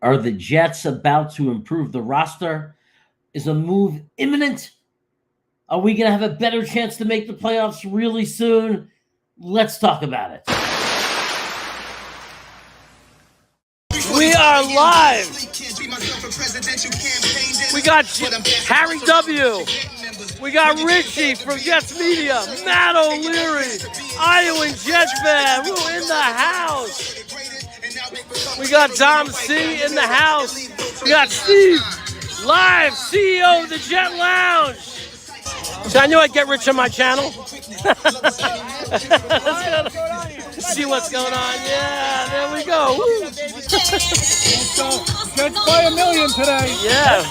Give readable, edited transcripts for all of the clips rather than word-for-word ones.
Are the Jets about to improve the roster? Is a move imminent? Are we going to have a better chance to make the playoffs really soon? Let's talk about it. We are live. We got Harry W. We got Richie from Jets Media, Matt O'Leary, Iowa Jets fan, we're in the house. We got Dom C in the house. We got Steve, live, CEO of the Jet Lounge. So I knew I'd get rich on my channel. See what's going on. Yeah, there we go. Jets by $1 million today. Yeah.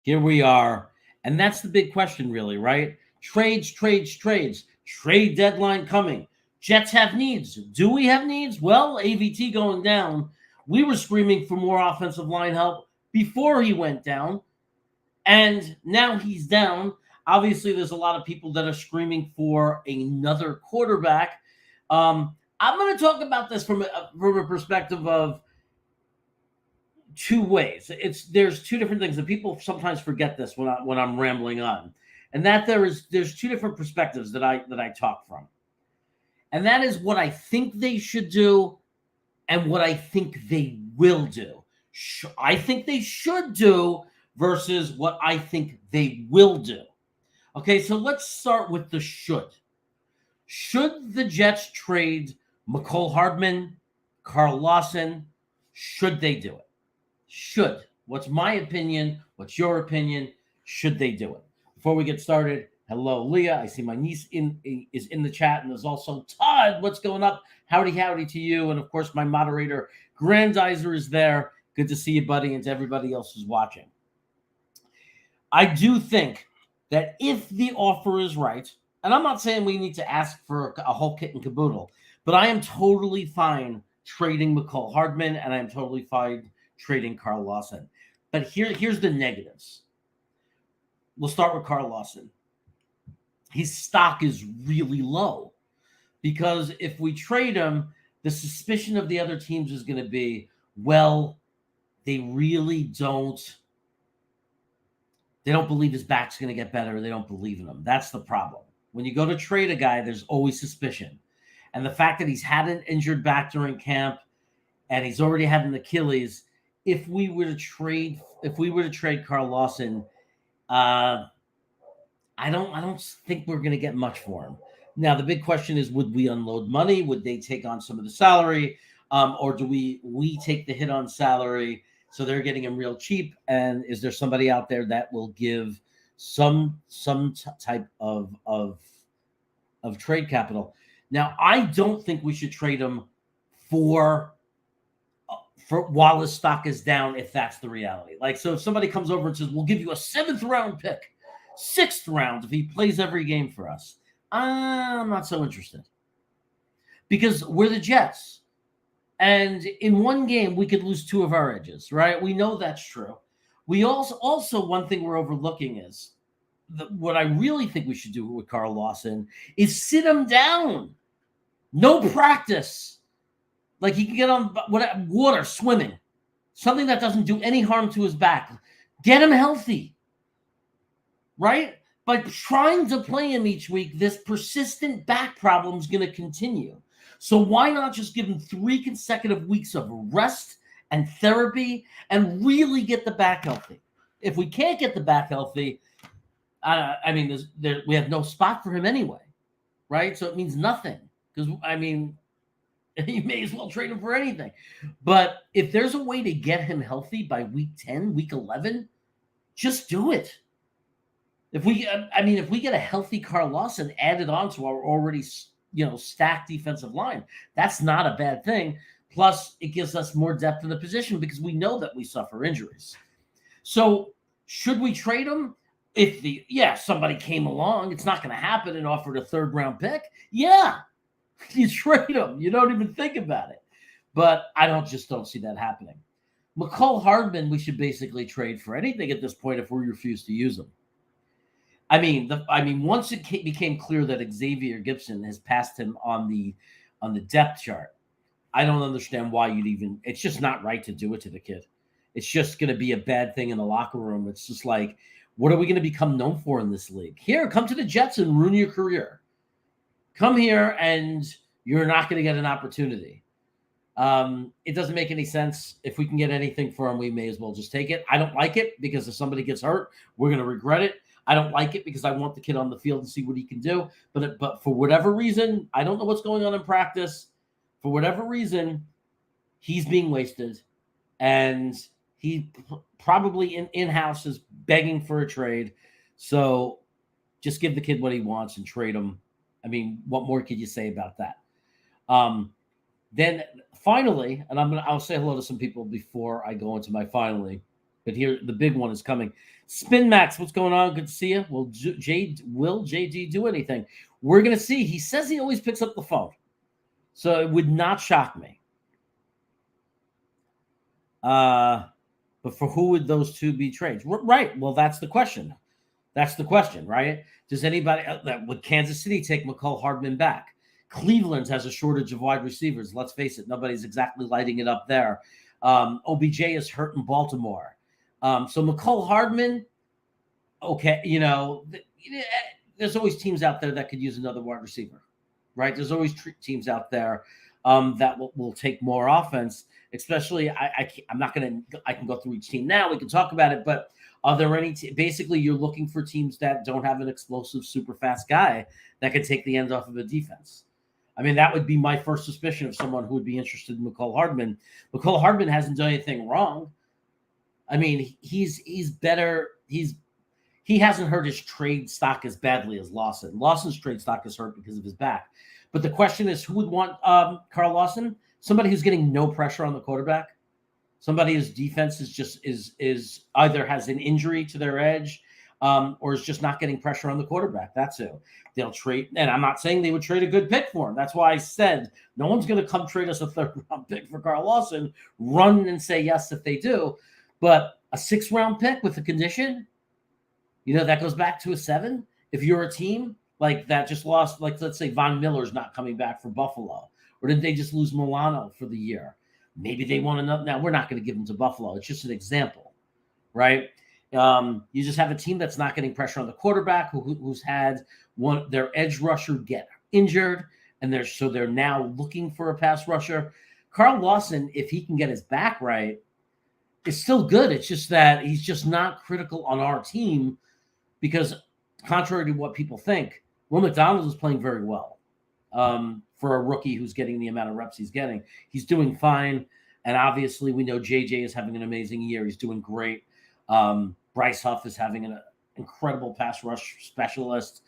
Here we are. And that's the big question, really, right? Trades. Trade deadline coming. Jets have needs. Do we have needs? Well, AVT going down. We were screaming for more offensive line help before he went down. And now he's down. Obviously, there's a lot of people that are screaming for another quarterback. I'm going to talk about this from a perspective of two ways. There's two different things, and people sometimes forget this when I'm rambling on, and that there's two different perspectives that I talk from, and that is what I think they should do and what I think they will do. I think they should do versus what I think they will do. Okay, so let's start with the should. Should the Jets trade Mecole Hardman, Carl Lawson? Should they do it? Should. What's my opinion? What's your opinion? Should they do it? Before we get started, hello, Leah. I see my niece is in the chat, and there's also Todd. What's going up? Howdy to you. And, of course, my moderator, Grandizer, is there. Good to see you, buddy, and to everybody else who's watching. I do think that if the offer is right, and I'm not saying we need to ask for a whole kit and caboodle, but I am totally fine trading Mecole Hardman, and I'm totally fine trading Carl Lawson. But here's the negatives. We'll start with Carl Lawson. His stock is really low because if we trade him, the suspicion of the other teams is going to be, well, they really don't believe his back's going to get better. They don't believe in him. That's the problem. When you go to trade a guy, there's always suspicion. And the fact that he's had an injured back during camp and he's already had an Achilles, if we were to trade Carl Lawson, I don't think we're going to get much for him. Now, the big question is, would we unload money? Would they take on some of the salary? Or do we take the hit on salary so they're getting him real cheap? And is there somebody out there that will give some type of trade capital? Now, I don't think we should trade him for while his stock is down, if that's the reality. Like, so if somebody comes over and says, we'll give you a 7th round pick, 6th round, if he plays every game for us, I'm not so interested. Because we're the Jets. And in one game, we could lose 2 of our edges, right? We know that's true. We also one thing we're overlooking is what I really think we should do with Carl Lawson is sit him down. No practice. Like he can get on water, swimming, something that doesn't do any harm to his back. Get him healthy, right? By trying to play him each week, this persistent back problem is going to continue. So why not just give him 3 consecutive weeks of rest and therapy and really get the back healthy? If we can't get the back healthy, we have no spot for him anyway, right? So it means nothing because, you may as well trade him for anything. But if there's a way to get him healthy by week 10, week 11, just do it. If we get a healthy Carl Lawson added on to our already, stacked defensive line, that's not a bad thing. Plus, it gives us more depth in the position because we know that we suffer injuries. So should we trade him? If somebody came along, it's not going to happen and offered a 3rd round pick. Yeah. You trade him. You don't even think about it. But I don't see that happening. Mecole Hardman, we should basically trade for anything at this point if we refuse to use him. I mean, once it became clear that Xavier Gibson has passed him on the depth chart, I don't understand why you'd even. It's just not right to do it to the kid. It's just going to be a bad thing in the locker room. It's just like, what are we going to become known for in this league? Here, come to the Jets and ruin your career. Come here and you're not going to get an opportunity. It doesn't make any sense. If we can get anything for him, we may as well just take it. I don't like it because if somebody gets hurt, we're going to regret it. I don't like it because I want the kid on the field and see what he can do. But for whatever reason, I don't know what's going on in practice. For whatever reason, he's being wasted. And he probably in-house is begging for a trade. So just give the kid what he wants and trade him. I mean, what more could you say about that? Then finally, and I'll say hello to some people before I go into my finally. But here, the big one is coming. Spin Max, what's going on? Good to see you. Will JD do anything? We're going to see. He says he always picks up the phone. So it would not shock me. But for who would those two be trades? Right. Well, that's the question. That's the question, right? Does anybody would Kansas City take McCall Hardman back? Cleveland has a shortage of wide receivers. Let's face it, nobody's exactly lighting it up there. OBJ is hurt in Baltimore. So McCall Hardman, okay, there's always teams out there that could use another wide receiver, right? There's always teams out there that will take more offense, especially I'm not going to – I can go through each team now. We can talk about it, but are there any basically you're looking for teams that don't have an explosive, super fast guy that can take the end off of a defense. I mean, that would be my first suspicion of someone who would be interested in McCall Hardman. McCall Hardman hasn't done anything wrong. I mean, he's better. He hasn't hurt his trade stock as badly as Lawson. Lawson's trade stock is hurt because of his back. But the question is, who would want Carl Lawson? Somebody who's getting no pressure on the quarterback. Somebody whose defense is either has an injury to their edge or is just not getting pressure on the quarterback. That's who they'll trade. And I'm not saying they would trade a good pick for him. That's why I said no one's going to come trade us a third-round pick for Carl Lawson. Run and say yes if they do. But a 6th-round pick with a condition, that goes back to a 7. If you're a team like that just lost, like let's say Von Miller's not coming back for Buffalo, or did they just lose Milano for the year? Maybe they want another. Now, we're not going to give them to Buffalo. It's just an example, right? You just have a team that's not getting pressure on the quarterback, who's had their edge rusher get injured, and they're now looking for a pass rusher. Carl Lawson, if he can get his back right, is still good. It's just that he's just not critical on our team because, contrary to what people think, Will McDonald is playing very well. For a rookie who's getting the amount of reps he's getting. He's doing fine. And obviously we know JJ is having an amazing year. He's doing great. Bryce Huff is having an incredible pass rush specialist.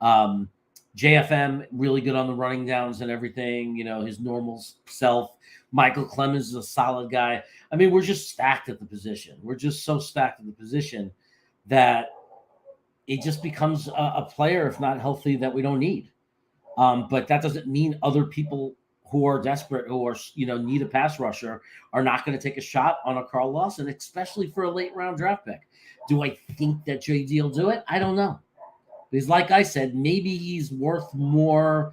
JFM, really good on the running downs and everything, his normal self. Michael Clemens is a solid guy. I mean, we're just stacked at the position. We're just so stacked at the position that it just becomes a player, if not healthy, that we don't need. But that doesn't mean other people who are desperate, who are, need a pass rusher, are not going to take a shot on a Carl Lawson, especially for a late-round draft pick. Do I think that JD will do it? I don't know. Because like I said, maybe he's worth more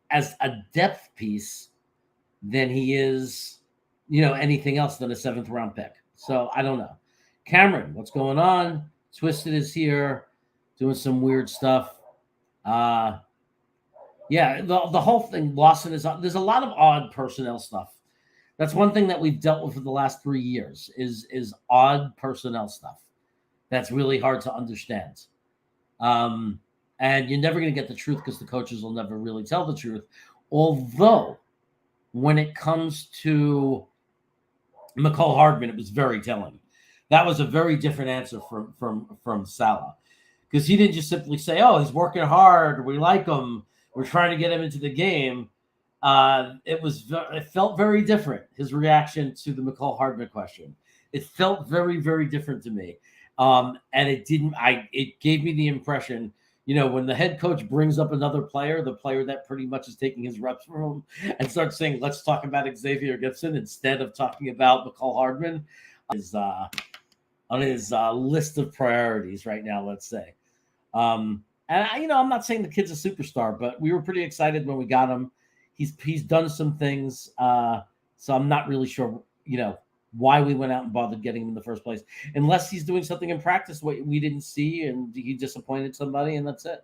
as a depth piece than he is, anything else than a 7th-round pick. So I don't know. Cameron, what's going on? Twisted is here doing some weird stuff. Yeah, the whole thing, Lawson there's a lot of odd personnel stuff. That's one thing that we've dealt with for the last 3 years is odd personnel stuff. That's really hard to understand. And you're never going to get the truth because the coaches will never really tell the truth. Although when it comes to McCall Hardman, it was very telling. That was a very different answer from Saleh, because he didn't just simply say, "Oh, he's working hard. We like him. We're trying to get him into the game." It felt very different. His reaction to the McCall Hardman question, it felt very, very different to me. And it gave me the impression, when the head coach brings up another player, the player that pretty much is taking his reps from him, and starts saying, "Let's talk about Xavier Gibson," instead of talking about McCall Hardman, is on his list of priorities right now, let's say. And I'm not saying the kid's a superstar, but we were pretty excited when we got him. He's done some things, so I'm not really sure, why we went out and bothered getting him in the first place, unless he's doing something in practice what we didn't see and he disappointed somebody, and that's it.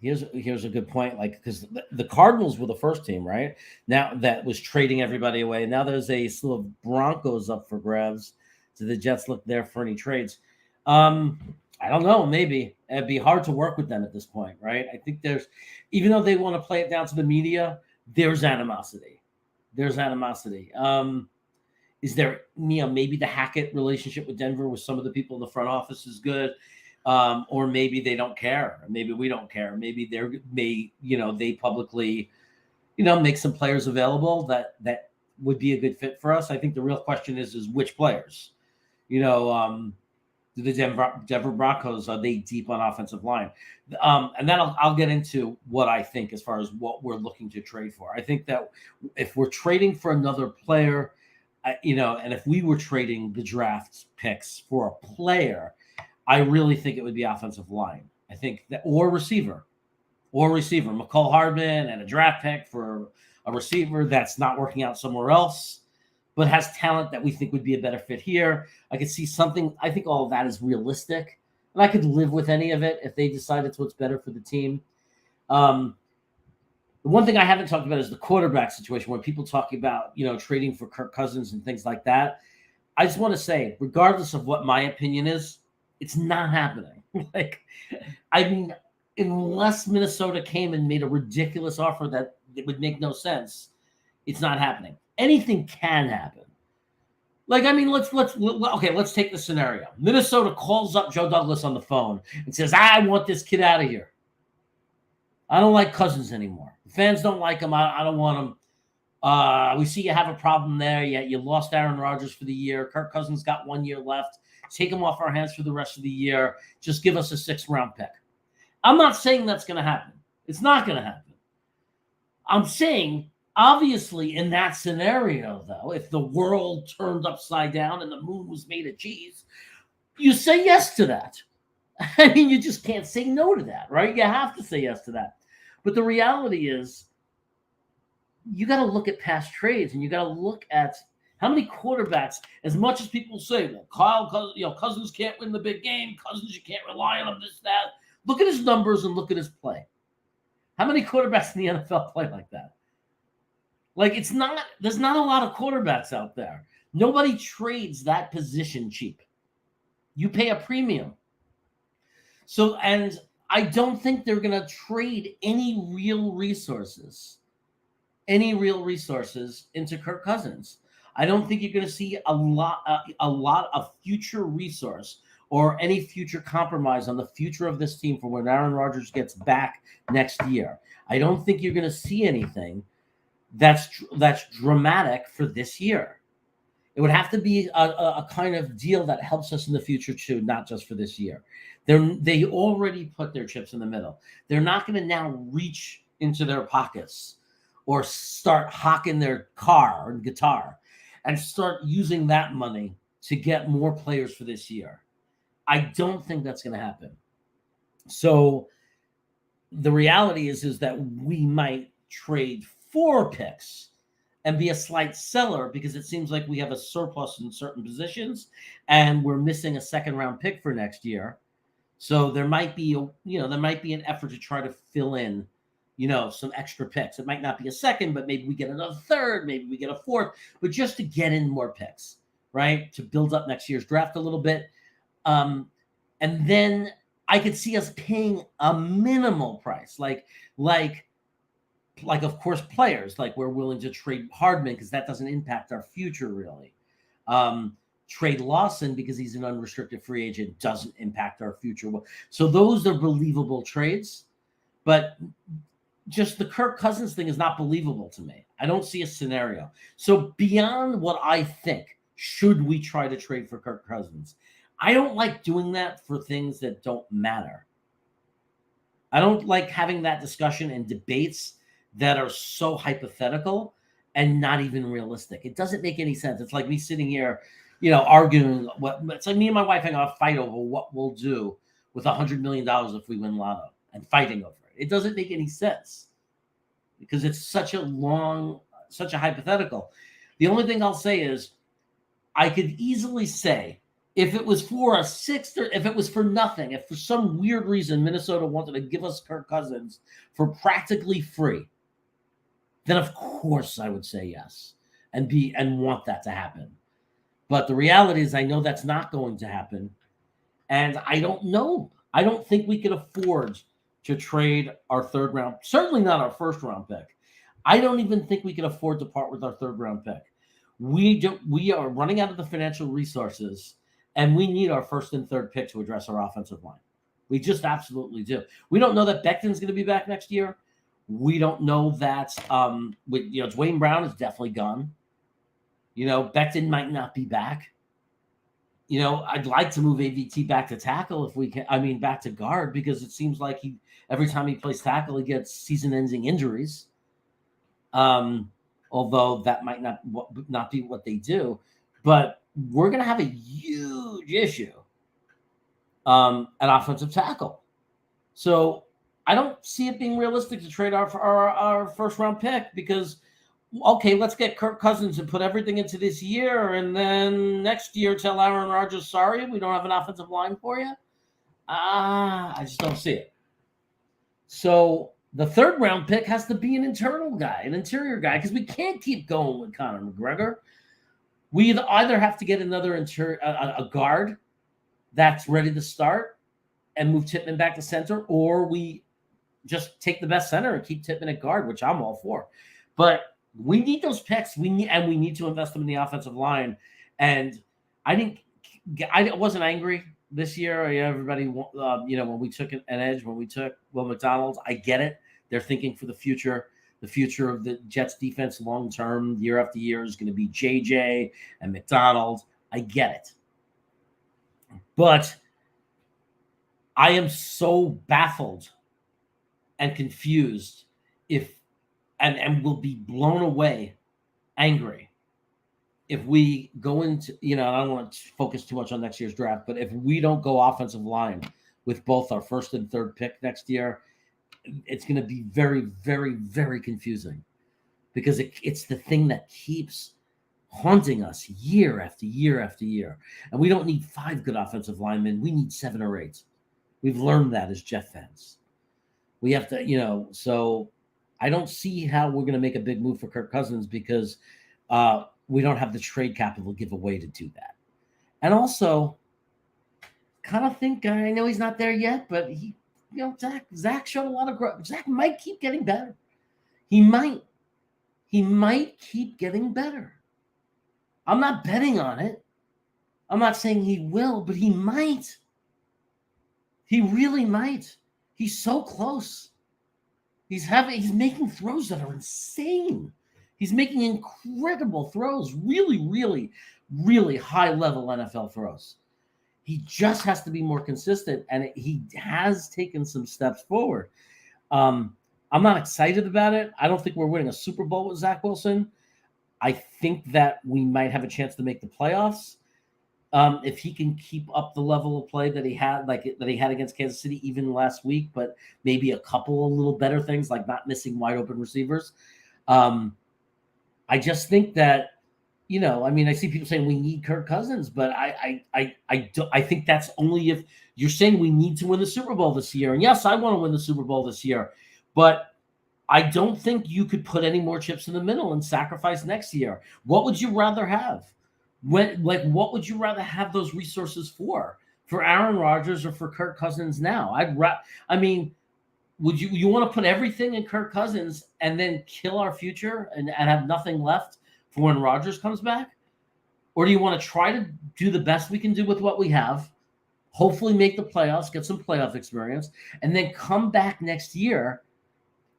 Here's a good point, because the Cardinals were the first team, right? Now that was trading everybody away. Now there's a slew of Broncos up for grabs. Do the Jets look there for any trades? I don't know. Maybe it'd be hard to work with them at this point, right? I think even though they want to play it down to the media, there's animosity. Is there, maybe the Hackett relationship with Denver with some of the people in the front office is good. Or maybe they don't care. Maybe we don't care. Maybe they publicly, make some players available that would be a good fit for us. I think the real question is which players, do the Denver Broncos, are they deep on offensive line? And then I'll get into what I think as far as what we're looking to trade for. I think that if we're trading for another player, and if we were trading the draft picks for a player, I really think it would be offensive line. I think that, or receiver. McCall Hardman and a draft pick for a receiver that's not working out somewhere else, but has talent that we think would be a better fit here. I could see something. I think all of that is realistic, and I could live with any of it if they decide it's what's better for the team. The one thing I haven't talked about is the quarterback situation, where people talk about, trading for Kirk Cousins and things like that. I just want to say, regardless of what my opinion is, it's not happening. Unless Minnesota came and made a ridiculous offer that it would make no sense, it's not happening. Anything can happen. Let's take the scenario. Minnesota calls up Joe Douglas on the phone and says, I want this kid out of here. I don't like Cousins anymore. The fans don't like him. I don't want him. We see you have a problem there. Yet you lost Aaron Rodgers for the year. Kirk Cousins got 1 year left. Take him off our hands for the rest of the year. Just give us a 6th-round pick. I'm not saying that's going to happen. It's not going to happen. I'm saying, obviously, in that scenario, though, if the world turned upside down and the moon was made of cheese, you say yes to that. You just can't say no to that, right? You have to say yes to that. But the reality is, you got to look at past trades, and you got to look at how many quarterbacks, as much as people say, well, Cousins can't win the big game. Cousins, you can't rely on him, this, that. Look at his numbers and look at his play. How many quarterbacks in the NFL play like that? There's not a lot of quarterbacks out there. Nobody trades that position cheap. You pay a premium. So, and I don't think they're going to trade any real resources into Kirk Cousins. I don't think you're going to see a lot of future resource or any future compromise on the future of this team for when Aaron Rodgers gets back next year. I don't think you're going to see anything that's dramatic for this year. It would have to be a kind of deal that helps us in the future too, not just for this year. They already put their chips in the middle. They're not going to now reach into their pockets or start hawking their car or guitar and start using that money to get more players for this year. I don't think that's going to happen. So the reality is that we might trade 4 picks and be a slight seller because it seems like we have a surplus in certain positions and we're missing a 2nd-round pick for next year. So there might be an effort to try to fill in, some extra picks. It might not be a 2nd, but maybe we get another 3rd, maybe we get a 4th, but just to get in more picks, right? To build up next year's draft a little bit. And then I could see us paying a minimal price, like of course players, like we're willing to trade Hardman because that doesn't impact our future really. Trade Lawson because he's an unrestricted free agent doesn't impact our future. So those are believable trades, but just the Kirk Cousins thing is not believable to me. I don't see a scenario. So beyond what I think, should we try to trade for Kirk Cousins? I don't like doing that for things that don't matter. I don't like having that discussion and debates that are so hypothetical and not even realistic. It doesn't make any sense. It's like me sitting here arguing what it's like me and my wife hang out, fight over what we'll do with $100 million if we win Lotto and fighting over it. It doesn't make any sense because it's such a hypothetical. The only thing I'll say is I could easily say if it was for a sixth or if it was for nothing, if for some weird reason Minnesota wanted to give us Kirk Cousins for practically free, then of course I would say yes and want that to happen. But the reality is I know that's not going to happen. And I don't know. I don't think we can afford to trade our third round, certainly not our first round pick. I don't even think we can afford to part with our third round pick. We are running out of the financial resources, and we need our first and third pick to address our offensive line. We just absolutely do. We don't know that Becton's going to be back next year. We don't know that Dwayne Brown is definitely gone. Becton might not be back. I'd like to move AVT back to tackle if we can. I mean, back to guard, because it seems like every time he plays tackle, he gets season-ending injuries. Although that might not be what they do, but we're going to have a huge issue at offensive tackle. So I don't see it being realistic to trade our first round pick because, okay, let's get Kirk Cousins and put everything into this year, and then next year tell Aaron Rodgers, sorry, we don't have an offensive line for you. I just don't see it. So the third round pick has to be an internal guy, an interior guy, because we can't keep going with Conor McGregor. We either have to get another a guard that's ready to start and move Tippmann back to center, or we just take the best center and keep Tippmann at guard, which I'm all for. But we need those picks. We need to invest them in the offensive line. And I wasn't angry this year. Everybody, when we took an edge, when we took Will McDonald, I get it. They're thinking for the future. The future of the Jets defense long term, year after year, is going to be JJ and McDonald. I get it. But I am so baffled and confused and will be blown away, angry, if we go into, I don't want to focus too much on next year's draft, but if we don't go offensive line with both our first and third pick next year, it's going to be very, very, very confusing because it's the thing that keeps haunting us year after year after year. And we don't need 5 good offensive linemen. We need 7 or 8. We've learned that as Jet fans. We have to, so I don't see how we're going to make a big move for Kirk Cousins because we don't have the trade capital to give away to do that. And also, kind of think, I know he's not there yet, but Zach showed a lot of growth. Zach might keep getting better. He might keep getting better. I'm not betting on it. I'm not saying he will, but he might. He really might. He's so close. He's making throws that are insane. He's making incredible throws, really, really, really high-level NFL throws. He just has to be more consistent, and he has taken some steps forward. I'm not excited about it. I don't think we're winning a Super Bowl with Zach Wilson. I think that we might have a chance to make the playoffs if he can keep up the level of play that he had, against Kansas City even last week, but maybe a couple of little better things like not missing wide open receivers. I just think that, I see people saying we need Kirk Cousins, but I think that's only if you're saying we need to win the Super Bowl this year. And yes, I want to win the Super Bowl this year, but I don't think you could put any more chips in the middle and sacrifice next year. What would you rather have? What would you rather have those resources for Aaron Rodgers or for Kirk Cousins now? Would you want to put everything in Kirk Cousins and then kill our future and have nothing left for when Rodgers comes back? Or do you want to try to do the best we can do with what we have, hopefully make the playoffs, get some playoff experience, and then come back next year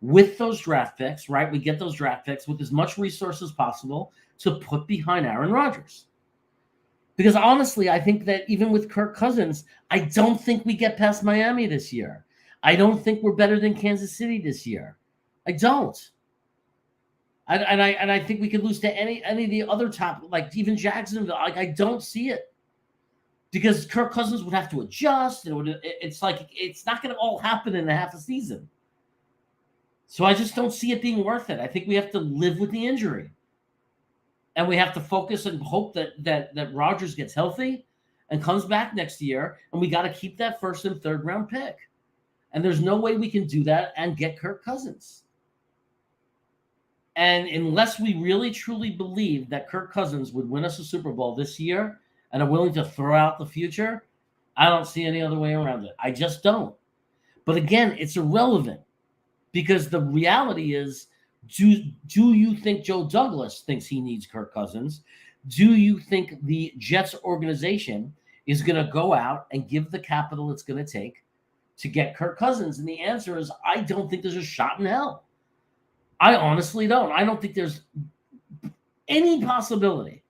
with those draft picks, right? We get those draft picks with as much resources as possible to put behind Aaron Rodgers. Because honestly, I think that even with Kirk Cousins, I don't think we get past Miami this year. I don't think we're better than Kansas City this year. I don't. And I think we could lose to any of the other top, like even Jacksonville. Like I don't see it because Kirk Cousins would have to adjust. It's like it's not going to all happen in a half a season. So I just don't see it being worth it. I think we have to live with the injury, and we have to focus and hope that Rodgers gets healthy and comes back next year, and we got to keep that first and third round pick. And there's no way we can do that and get Kirk Cousins. And unless we really truly believe that Kirk Cousins would win us a Super Bowl this year and are willing to throw out the future, I don't see any other way around it. I just don't. But again, it's irrelevant because the reality is, do you think Joe Douglas thinks he needs Kirk Cousins? Do you think the Jets organization is going to go out and give the capital it's going to take to get Kirk Cousins? And the answer is, I don't think there's a shot in hell. I honestly don't. I don't think there's any possibility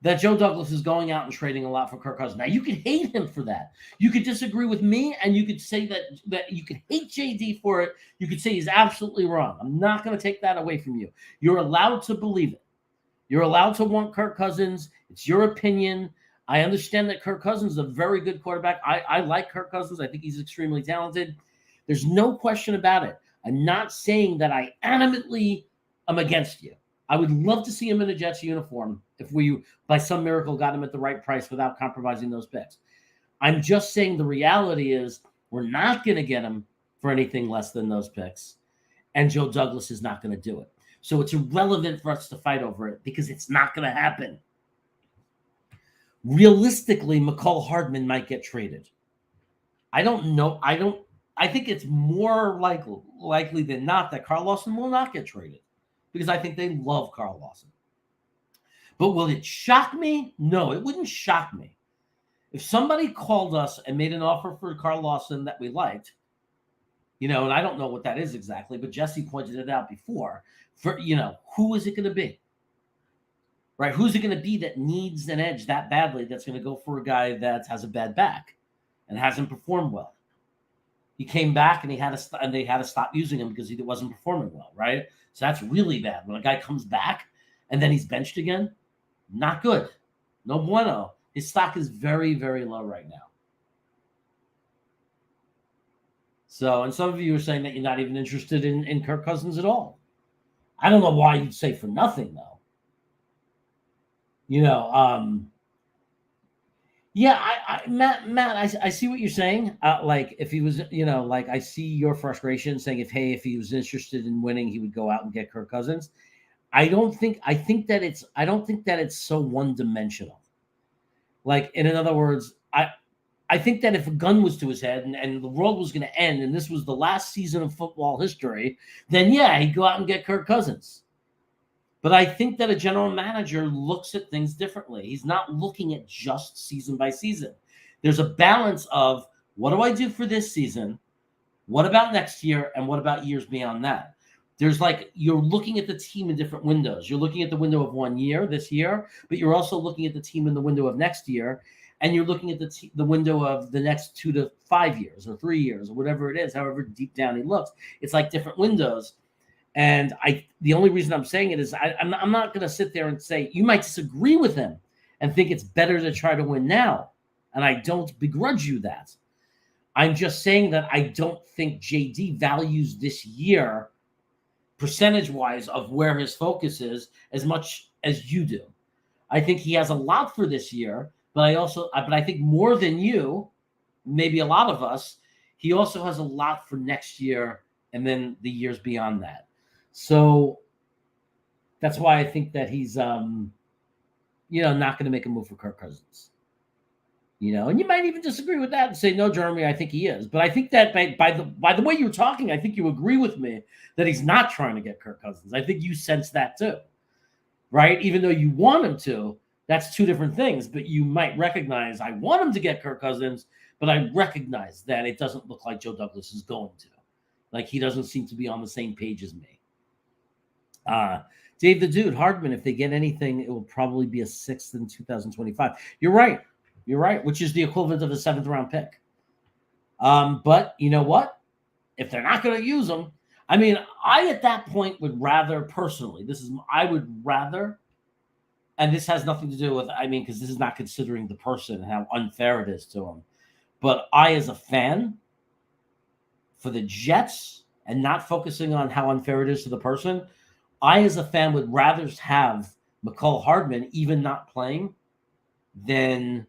that Joe Douglas is going out and trading a lot for Kirk Cousins. Now, you could hate him for that. You could disagree with me, and you could say that you could hate JD for it. You could say he's absolutely wrong. I'm not going to take that away from you. You're allowed to believe it. You're allowed to want Kirk Cousins. It's your opinion. I understand that Kirk Cousins is a very good quarterback. I like Kirk Cousins. I think he's extremely talented. There's no question about it. I'm not saying that I animately am against you. I would love to see him in a Jets uniform if we, by some miracle, got him at the right price without compromising those picks. I'm just saying the reality is we're not going to get him for anything less than those picks, and Joe Douglas is not going to do it. So it's irrelevant for us to fight over it because it's not going to happen. Realistically, McCall Hardman might get traded. I don't know. I think it's more likely than not that Carl Lawson will not get traded because I think they love Carl Lawson. But will it shock me? No, it wouldn't shock me. If somebody called us and made an offer for Carl Lawson that we liked, and I don't know what that is exactly, but Jesse pointed it out before, who is it going to be? Right? Who's it going to be that needs an edge that badly that's going to go for a guy that has a bad back and hasn't performed well? He came back and they had to stop using him because he wasn't performing well, right? So that's really bad. When a guy comes back and then he's benched again, not good. No bueno. His stock is very, very low right now. So, and some of you are saying that you're not even interested in Kirk Cousins at all. I don't know why you'd say for nothing, though. Matt, I see what you're saying. If he was, I see your frustration saying if he was interested in winning, he would go out and get Kirk Cousins. I don't think that it's so one-dimensional. In other words, I think that if a gun was to his head and the world was going to end and this was the last season of football history, then yeah, he'd go out and get Kirk Cousins. But I think that a general manager looks at things differently. He's not looking at just season by season. There's a balance of what do I do for this season? What about next year? And what about years beyond that? There's you're looking at the team in different windows. You're looking at the window of 1 year, this year, but you're also looking at the team in the window of next year. And you're looking at the window of the next 2 to 5 years or 3 years or whatever it is, however deep down he looks. It's like different windows. And the only reason I'm saying it is I'm not going to sit there and say you might disagree with him and think it's better to try to win now. And I don't begrudge you that. I'm just saying that I don't think JD values this year percentage-wise of where his focus is as much as you do. I think he has a lot for this year, but I think more than you, maybe a lot of us, he also has a lot for next year and then the years beyond that. So that's why I think that he's, not going to make a move for Kirk Cousins. And you might even disagree with that and say, no, Jeremy, I think he is. But I think that by the way you're talking, I think you agree with me that he's not trying to get Kirk Cousins. I think you sense that too, right? Even though you want him to, that's two different things. But you might recognize, I want him to get Kirk Cousins, but I recognize that it doesn't look like Joe Douglas is going to. He doesn't seem to be on the same page as me. Dave the Dude, Hardman, if they get anything, it will probably be a 6th in 2025. You're right, which is the equivalent of a 7th round pick. But you know what? If they're not going to use them, I mean, I at that point would rather personally. I would rather, and this has nothing to do with. I mean, because this is not considering the person and how unfair it is to him. But I, as a fan, for the Jets, and not focusing on how unfair it is to the person, I, as a fan, would rather have McCall Hardman even not playing than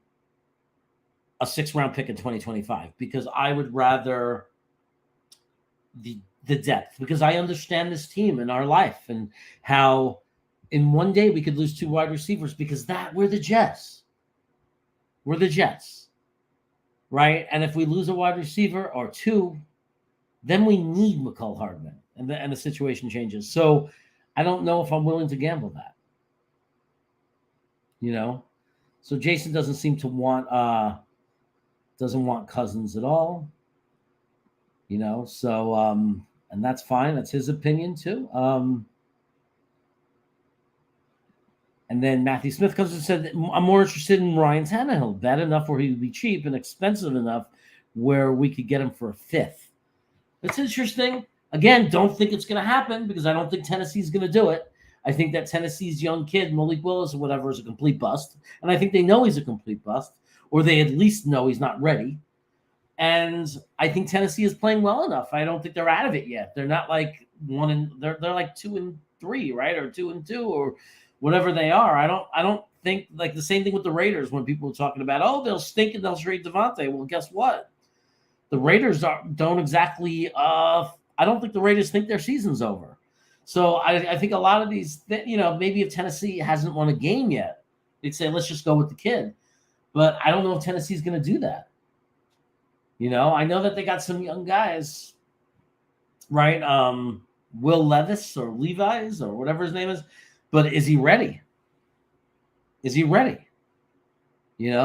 a 6th-round pick in 2025, because I would rather the depth, because I understand this team and our life and how in one day we could lose 2 wide receivers because we're the Jets. We're the Jets, right? And if we lose a wide receiver or 2, then we need McCall Hardman, and the situation changes. So I don't know if I'm willing to gamble that. So Jason doesn't seem to want Cousins at all. So and that's fine. That's his opinion too. And then Matthew Smith comes and said, I'm more interested in Ryan Tannehill. Bad enough where he would be cheap and expensive enough where we could get him for a 5th. That's interesting. Again, don't think it's going to happen because I don't think Tennessee's going to do it. I think that Tennessee's young kid, Malik Willis or whatever, is a complete bust. And I think they know he's a complete bust, or they at least know he's not ready. And I think Tennessee is playing well enough. I don't think they're out of it yet. They're not like they're like 2-3, right? Or 2-2 or whatever they are. I don't think, like the same thing with the Raiders when people were talking about, oh, they'll stink and they'll trade Devontae. Well, guess what? The Raiders don't exactly I don't think the Raiders think their season's over. So I think a lot of these, maybe if Tennessee hasn't won a game yet, they'd say, let's just go with the kid. But I don't know if Tennessee's going to do that. I know that they got some young guys, right? Will Levis or Levi's or whatever his name is. But is he ready? Is he ready?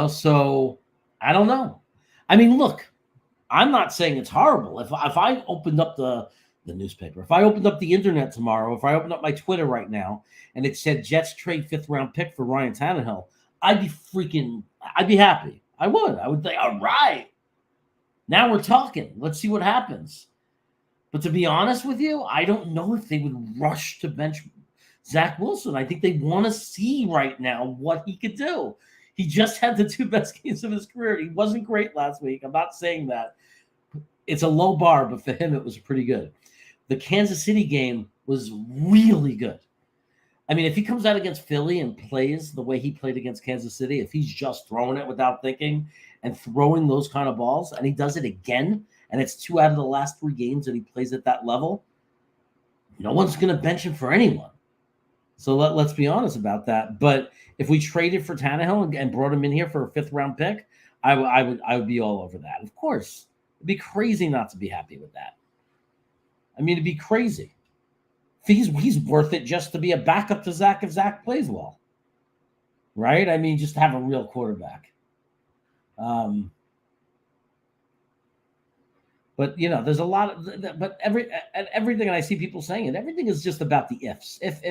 So I don't know. I mean, look, I'm not saying it's horrible. If I opened up the newspaper, if I opened up the internet tomorrow, if I opened up my Twitter right now and it said Jets trade 5th-round pick for Ryan Tannehill, I'd be happy. I would think, all right, now we're talking. Let's see what happens. But to be honest with you, I don't know if they would rush to bench Zach Wilson. I think they want to see right now what he could do. He just had the 2 best games of his career. He wasn't great last week. I'm not saying that. It's a low bar, but for him, it was pretty good. The Kansas City game was really good. I mean, if he comes out against Philly and plays the way he played against Kansas City, if he's just throwing it without thinking and throwing those kind of balls, and he does it again, and it's 2 out of the last 3 games that he plays at that level, no one's going to bench him for anyone. So let's be honest about that. But if we traded for Tannehill and brought him in here for a 5th-round pick, I would be all over that. Of course, it'd be crazy not to be happy with that. I mean, it'd be crazy. He's worth it just to be a backup to Zach if Zach plays well, right? I mean, just have a real quarterback. But there's a lot of, but everything, and I see people saying it. Everything is just about the ifs. If.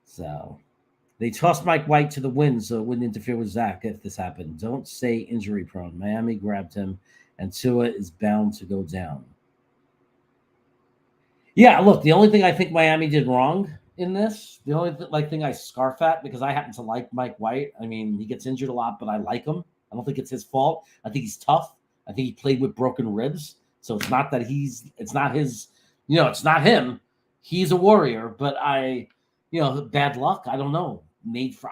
So they tossed Mike White to the wind, so it wouldn't interfere with Zach if this happened. Don't say injury prone. Miami grabbed him, and Tua is bound to go down. Yeah, look, the only thing I think Miami did wrong in this, the only thing I scarf at, because I happen to like Mike White. I mean, he gets injured a lot, but I like him. I don't think it's his fault. I think he's tough. I think he played with broken ribs. So it's not that it's not his, it's not him. He's a warrior, but bad luck. I don't know.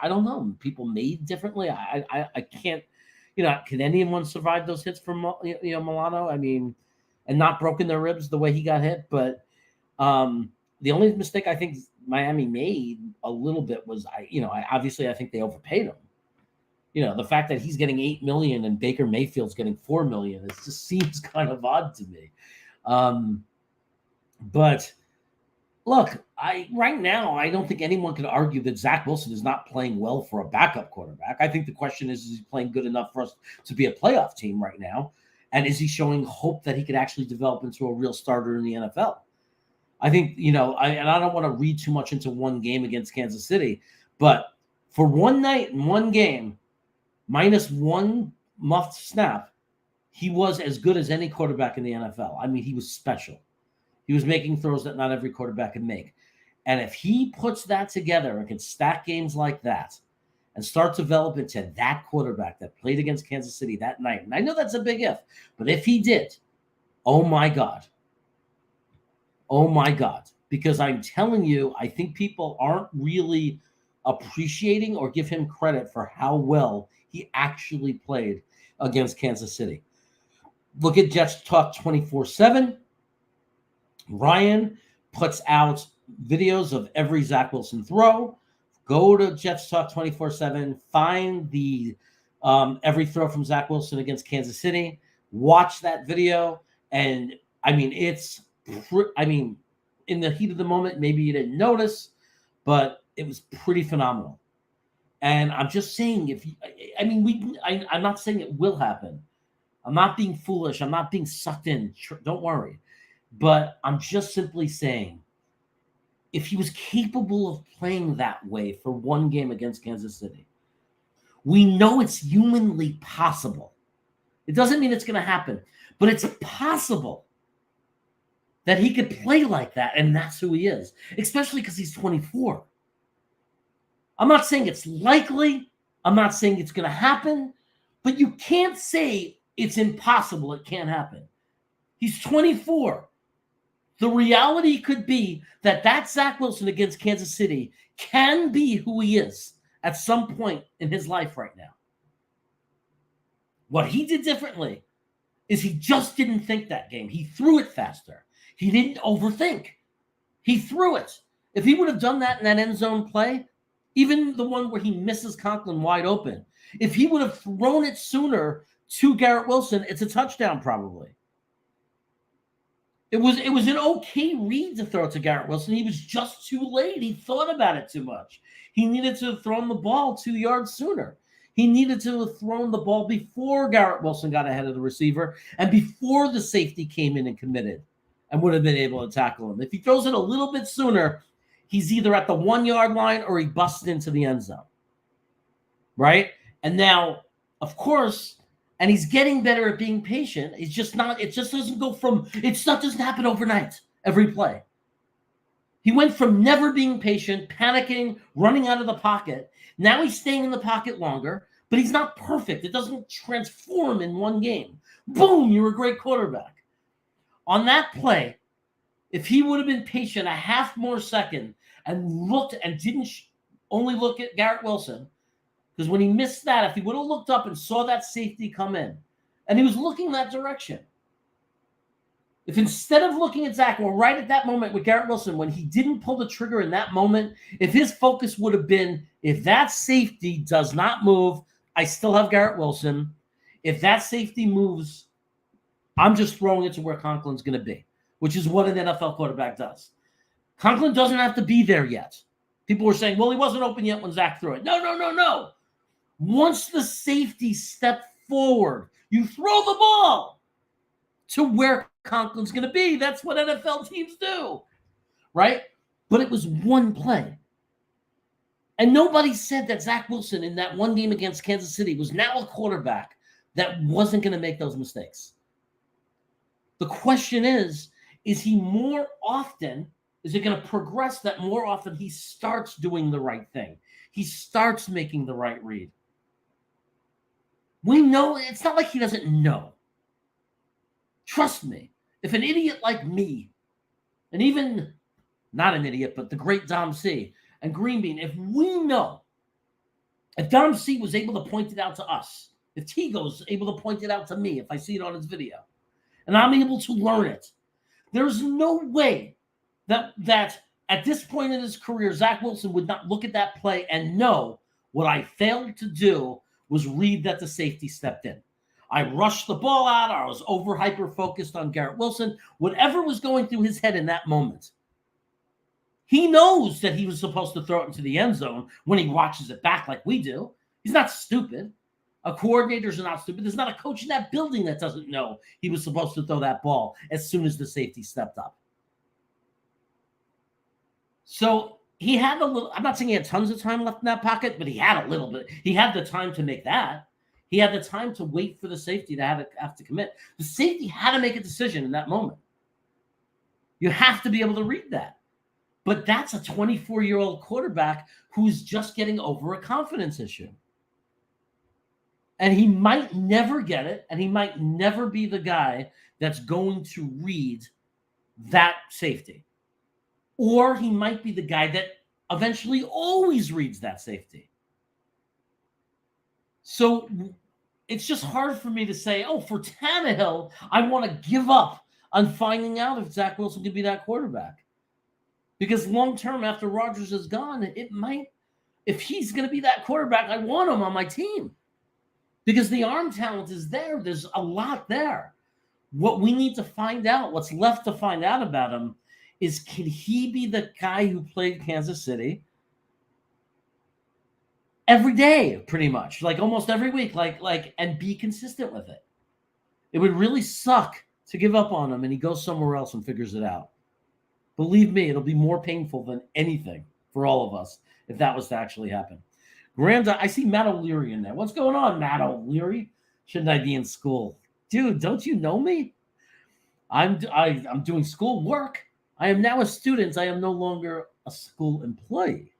I don't know. People made differently. I can't, can anyone survive those hits from, Milano? I mean, and not broken their ribs the way he got hit. But the only mistake I think Miami made a little bit was, I think they overpaid him. The fact that he's getting $8 million and Baker Mayfield's getting $4 million, it just seems kind of odd to me. But look, right now, I don't think anyone can argue that Zach Wilson is not playing well for a backup quarterback. I think the question is he playing good enough for us to be a playoff team right now? And is he showing hope that he could actually develop into a real starter in the NFL? I think, I don't want to read too much into one game against Kansas City, but for one night and one game, minus one muffed snap, he was as good as any quarterback in the NFL. I mean, he was special. He was making throws that not every quarterback can make. And if he puts that together and can stack games like that and start developing to that quarterback that played against Kansas City that night, and I know that's a big if, but if he did, oh my God. Oh my God. Because I'm telling you, I think people aren't really appreciating or give him credit for how well he actually played against Kansas City. Look at Jets Talk 24/7. Ryan puts out videos of every Zach Wilson throw. Go to Jets Talk 24/7. Find the every throw from Zach Wilson against Kansas City. Watch that video. And I mean, in the heat of the moment, maybe you didn't notice, but it was pretty phenomenal. And I'm just saying, I'm not saying it will happen. I'm not being foolish. I'm not being sucked in. Don't worry. But I'm just simply saying, if he was capable of playing that way for one game against Kansas City, we know it's humanly possible. It doesn't mean it's going to happen, but it's possible that he could play like that, and that's who he is, especially because he's 24. I'm not saying it's likely. I'm not saying it's going to happen, but you can't say it's impossible. It can't happen. He's 24. The reality could be that Zach Wilson against Kansas City can be who he is at some point in his life right now. What he did differently is he just didn't think that game. He threw it faster. He didn't overthink. He threw it. If he would have done that in that end zone play, even the one where he misses Conklin wide open, if he would have thrown it sooner to Garrett Wilson, it's a touchdown probably. It was an okay read to throw to Garrett Wilson. He was just too late. He thought about it too much. He needed to have thrown the ball 2 yards sooner. He needed to have thrown the ball before Garrett Wilson got ahead of the receiver and before the safety came in and committed and would have been able to tackle him. If he throws it a little bit sooner, he's either at the 1 yard line or he busts into the end zone. Right? And now, of course, and he's getting better at being patient. It just doesn't happen overnight, every play. He went from never being patient, panicking, running out of the pocket. Now he's staying in the pocket longer, but he's not perfect. It doesn't transform in one game. Boom, you're a great quarterback. On that play, if he would have been patient a half more second and looked and didn't only look at Garrett Wilson, because when he missed that, if he would have looked up and saw that safety come in, and he was looking that direction, if instead of looking at Zach, or right at that moment with Garrett Wilson, when he didn't pull the trigger in that moment, if his focus would have been, if that safety does not move, I still have Garrett Wilson. If that safety moves, I'm just throwing it to where Conklin's going to be, which is what an NFL quarterback does. Conklin doesn't have to be there yet. People were saying, well, he wasn't open yet when Zach threw it. No. Once the safety stepped forward, you throw the ball to where Conklin's going to be. That's what NFL teams do, right? But it was one play. And nobody said that Zach Wilson in that one game against Kansas City was now a quarterback that wasn't going to make those mistakes. The question is he more often, is it going to progress that more often he starts doing the right thing? He starts making the right read. We know, it's not like he doesn't know. Trust me, if an idiot like me, and even not an idiot, but the great Dom C and Green Bean, if we know, if Dom C was able to point it out to us, if Tigo's able to point it out to me, if I see it on his video, and I'm able to learn it, there's no way that at this point in his career, Zach Wilson would not look at that play and know what I failed to do was read that the safety stepped in. I rushed the ball out. I was hyper-focused on Garrett Wilson. Whatever was going through his head in that moment, he knows that he was supposed to throw it into the end zone when he watches it back like we do. He's not stupid. Coordinators are not stupid. There's not a coach in that building that doesn't know he was supposed to throw that ball as soon as the safety stepped up. So he had a little, I'm not saying he had tons of time left in that pocket, but he had a little bit. He had the time to make that. He had the time to wait for the safety to have to commit. The safety had to make a decision in that moment. You have to be able to read that. But that's a 24-year-old quarterback who's just getting over a confidence issue. And he might never get it, and he might never be the guy that's going to read that safety. Or he might be the guy that eventually always reads that safety. So it's just hard for me to say, oh, for Tannehill, I want to give up on finding out if Zach Wilson could be that quarterback. Because long-term, after Rodgers is gone, it might, if he's going to be that quarterback, I want him on my team. Because the arm talent is there. There's a lot there. What we need to find out, what's left to find out about him, is can he be the guy who played Kansas City every day, pretty much, like almost every week, like, and be consistent with it? It would really suck to give up on him and he goes somewhere else and figures it out. Believe me, it'll be more painful than anything for all of us if that was to actually happen. I see Matt O'Leary in there. What's going on, Matt O'Leary? Shouldn't I be in school? Dude, don't you know me? I'm doing school work. I am now a student. I am no longer a school employee.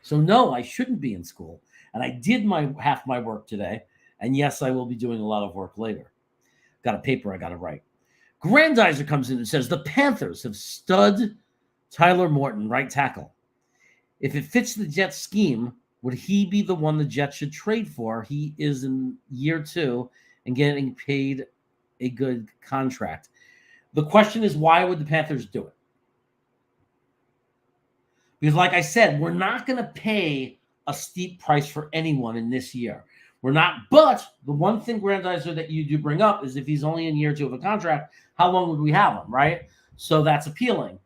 So no, I shouldn't be in school. And I did half my work today. And yes, I will be doing a lot of work later. Got a paper I got to write. Grandizer comes in and says, the Panthers have stud Tyler Morton, right tackle. If it fits the Jets scheme, would he be the one the Jets should trade for? He is in year 2 and getting paid a good contract. The question is, why would the Panthers do it? Because like I said, we're not going to pay a steep price for anyone in this year. We're not. But the one thing, Grandizer, that you do bring up is if he's only in year 2 of a contract, how long would we have him, right? So that's appealing.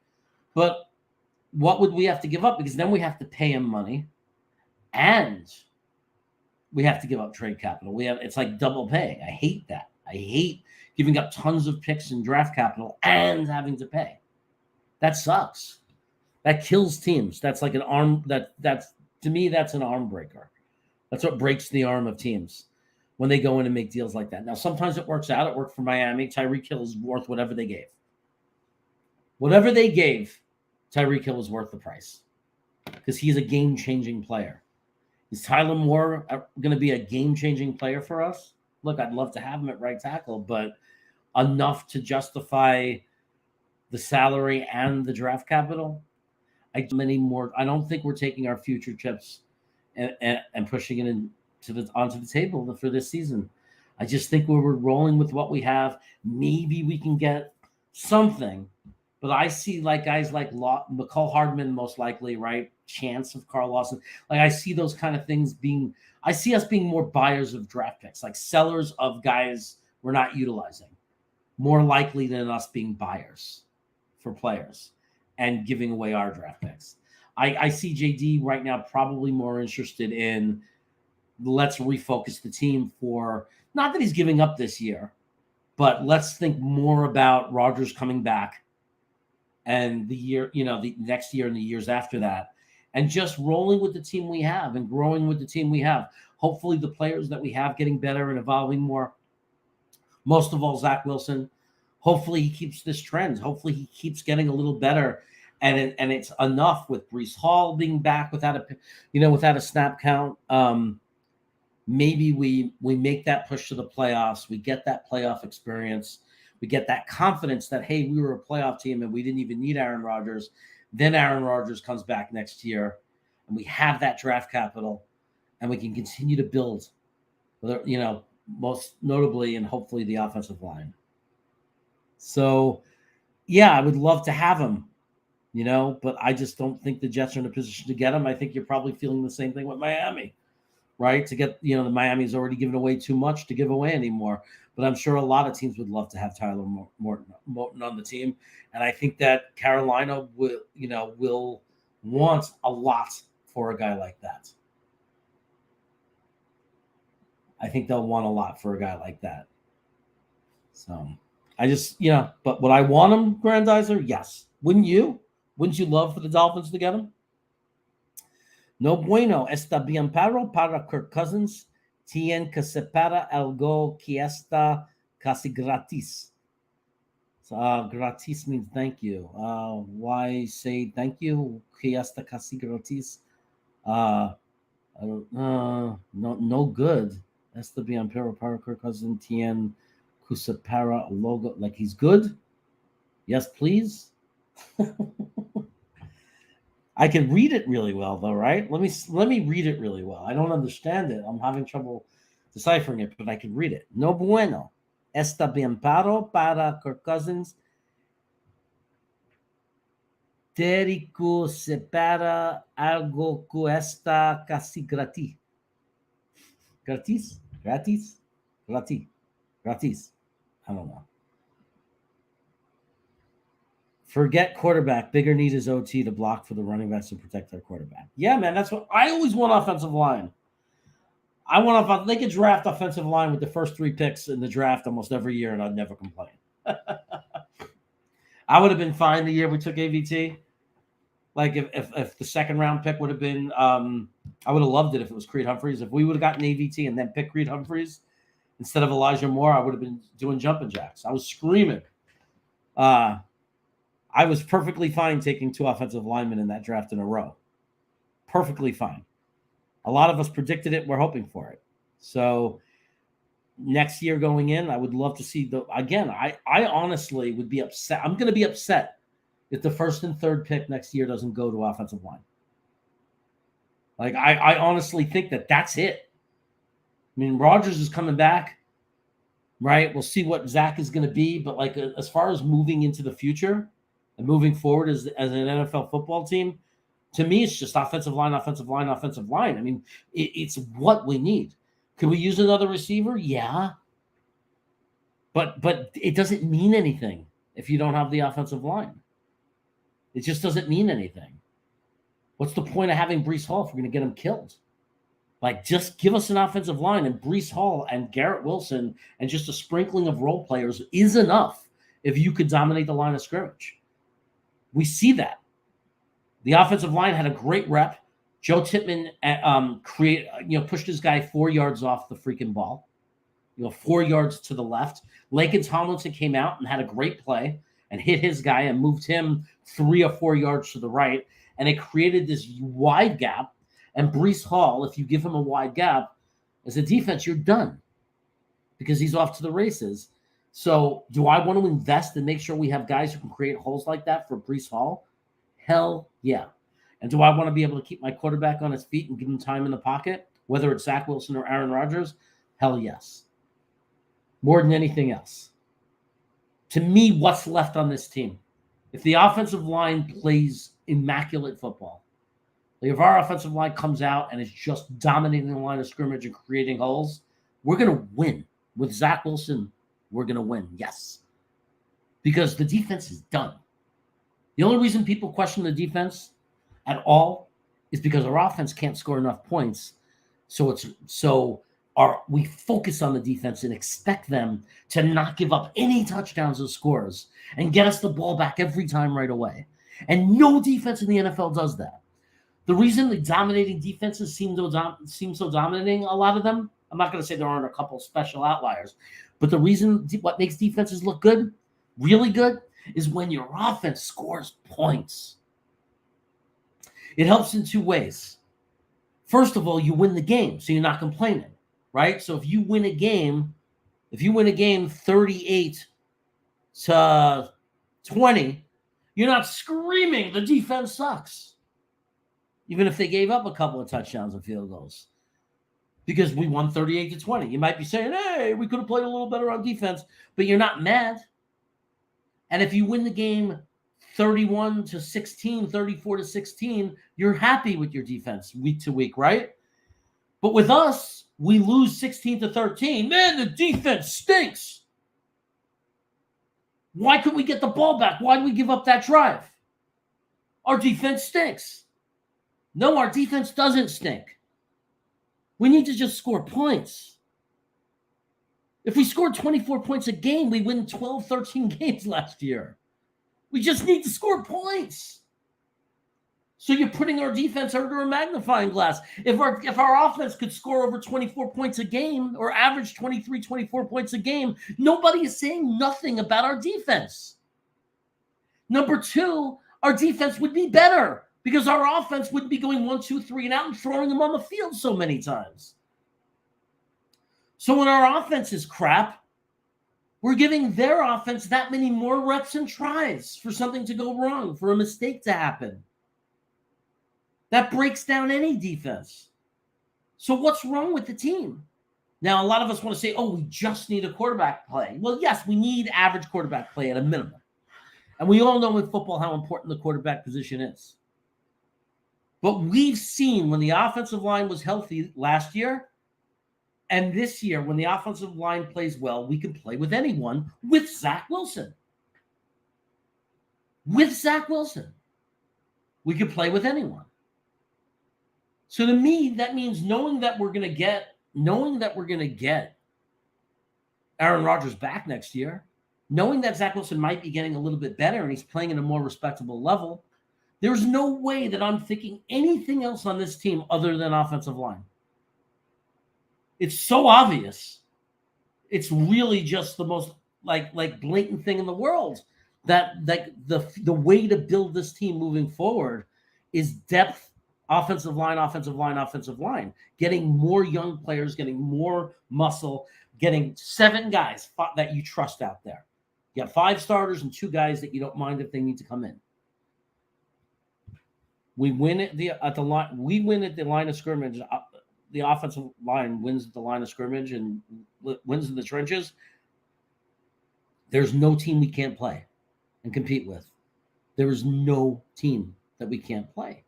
But what would we have to give up? Because then we have to pay him money and we have to give up trade capital. It's like double paying. I hate that. I hate giving up tons of picks and draft capital and having to pay. That sucks. That kills teams. That's like an arm that's to me, that's an arm breaker. That's what breaks the arm of teams when they go in and make deals like that. Now, sometimes it works out. It worked for Miami. Tyreek Hill is worth whatever they gave. Whatever they gave, Tyreek Hill is worth the price because he's a game-changing player. Is Tyler Moore going to be a game-changing player for us? Look, I'd love to have him at right tackle, but enough to justify the salary and the draft capital? I don't think we're taking our future chips and pushing it onto the table for this season. I just think we're rolling with what we have. Maybe we can get something, but I see like guys like McCall Hardman, most likely, right? Chance of Carl Lawson. Like I see those kind of things I see us being more buyers of draft picks, like sellers of guys we're not utilizing, more likely than us being buyers for players and giving away our draft picks. I see JD right now probably more interested in let's refocus the team for, not that he's giving up this year, but let's think more about Rodgers coming back and the year, the next year and the years after that, and just rolling with the team we have and growing with the team we have. Hopefully the players that we have getting better and evolving more. Most of all, Zach Wilson. Hopefully he keeps this trend. Hopefully he keeps getting a little better. And it's enough with Breece Hall being back without a snap count. Maybe we make that push to the playoffs. We get that playoff experience. We get that confidence that, hey, we were a playoff team and we didn't even need Aaron Rodgers. Then Aaron Rodgers comes back next year and we have that draft capital and we can continue to build, most notably and hopefully the offensive line. So, yeah, I would love to have him. But I just don't think the Jets are in a position to get him. I think you're probably feeling the same thing with Miami, right? To get, the Miami's already given away too much to give away anymore. But I'm sure a lot of teams would love to have Tyler Morton on the team. And I think that Carolina will want a lot for a guy like that. I think they'll want a lot for a guy like that. So I just, but would I want him, Grandizer? Yes. Wouldn't you? Wouldn't you love for the Dolphins to get him? No bueno. Está bien para Kirk Cousins. Tien que separa algo que está casi gratis. Gratis means thank you. Why say thank you? Que está casi gratis. No good. Esteban Pero Parker cousin Tien Kusapara logo. Like he's good? Yes, please. I can read it really well though, right? Let me read it really well. I don't understand it. I'm having trouble deciphering it, but I can read it. No bueno. Está bien para Kirk Cousins. Terico separa algo que está casi gratis. Gratis? Gratis? Gratis. Gratis. I don't know. Forget quarterback. Bigger need is OT to block for the running backs to protect their quarterback. Yeah, man, that's what I always want. Offensive line. I want they could draft offensive line with the first 3 picks in the draft almost every year, and I'd never complain. I would have been fine the year we took AVT. Like if the second round pick would have been, I would have loved it if it was Creed Humphreys. If we would have gotten AVT and then picked Creed Humphreys instead of Elijah Moore, I would have been doing jumping jacks. I was screaming. I was perfectly fine taking 2 offensive linemen in that draft in a row. Perfectly fine. A lot of us predicted it. We're hoping for it. So next year going in, I would love to see I honestly would be upset. I'm going to be upset if the first and third pick next year doesn't go to offensive line. Like I honestly think that's it. I mean, Rodgers is coming back, right? We'll see what Zach is going to be. But like as far as moving into the future, and moving forward as an NFL football team, to me, it's just offensive line, offensive line, offensive line. I mean, it's what we need. Could we use another receiver? Yeah. But it doesn't mean anything if you don't have the offensive line. It just doesn't mean anything. What's the point of having Breece Hall if we're going to get him killed? Like, just give us an offensive line, and Breece Hall and Garrett Wilson and just a sprinkling of role players is enough if you could dominate the line of scrimmage. We see that. The offensive line had a great rep. Joe Tippmann pushed his guy 4 yards off the freaking ball, 4 yards to the left. Lakin Tomlinson came out and had a great play and hit his guy and moved him 3 or 4 yards to the right. And it created this wide gap. And Breece Hall, if you give him a wide gap, as a defense, you're done because he's off to the races. So do I want to invest and make sure we have guys who can create holes like that for Breece Hall? Hell yeah. And do I want to be able to keep my quarterback on his feet and give him time in the pocket, whether it's Zach Wilson or Aaron Rodgers? Hell yes. More than anything else. To me, what's left on this team? If the offensive line plays immaculate football, like if our offensive line comes out and is just dominating the line of scrimmage and creating holes, we're going to win. With Zach Wilson, we're going to win, yes. Because the defense is done. The only reason people question the defense at all is because our offense can't score enough points. We focus on the defense and expect them to not give up any touchdowns or scores and get us the ball back every time right away. And no defense in the NFL does that. The reason the dominating defenses seem so dominating, a lot of them, I'm not going to say there aren't a couple special outliers, but the reason what makes defenses look good, really good, is when your offense scores points. It helps in 2 ways. First of all, you win the game, so you're not complaining, right? So if you win a game 38 to 20, you're not screaming the defense sucks, even if they gave up a couple of touchdowns and field goals, because we won 38 to 20. You might be saying, hey, we could have played a little better on defense, but you're not mad. And if you win the game 31 to 16, 34 to 16, you're happy with your defense week to week, right? But with us, we lose 16 to 13. Man, the defense stinks. Why couldn't we get the ball back? Why did we give up that drive? Our defense stinks. No, our defense doesn't stink. We need to just score points. If we scored 24 points a game, we win 12, 13 games last year. We just need to score points. So you're putting our defense under a magnifying glass. If our offense could score over 24 points a game or average 23, 24 points a game, nobody is saying nothing about our defense. Number two, our defense would be better because our offense wouldn't be going 1, 2, 3 and out and throwing them on the field so many times. So when our offense is crap, we're giving their offense that many more reps and tries for something to go wrong, for a mistake to happen. That breaks down any defense. So what's wrong with the team? Now, a lot of us want to say, oh, we just need a quarterback play. Well, yes, we need average quarterback play at a minimum. And we all know in football how important the quarterback position is. But we've seen when the offensive line was healthy last year and this year, when the offensive line plays well, we can play with anyone with Zach Wilson. With Zach Wilson, we can play with anyone. So to me, that means knowing that we're going to get Aaron Rodgers back next year, knowing that Zach Wilson might be getting a little bit better and he's playing at a more respectable level, there's no way that I'm thinking anything else on this team other than offensive line. It's so obvious. It's really just the most like blatant thing in the world that the way to build this team moving forward is depth, offensive line, getting more young players, getting more muscle, getting 7 guys that you trust out there. You have 5 starters and 2 guys that you don't mind if they need to come in. We win at the line. We win at the line of scrimmage. The offensive line wins at the line of scrimmage and wins in the trenches. There's no team we can't play and compete with. There is no team that we can't play.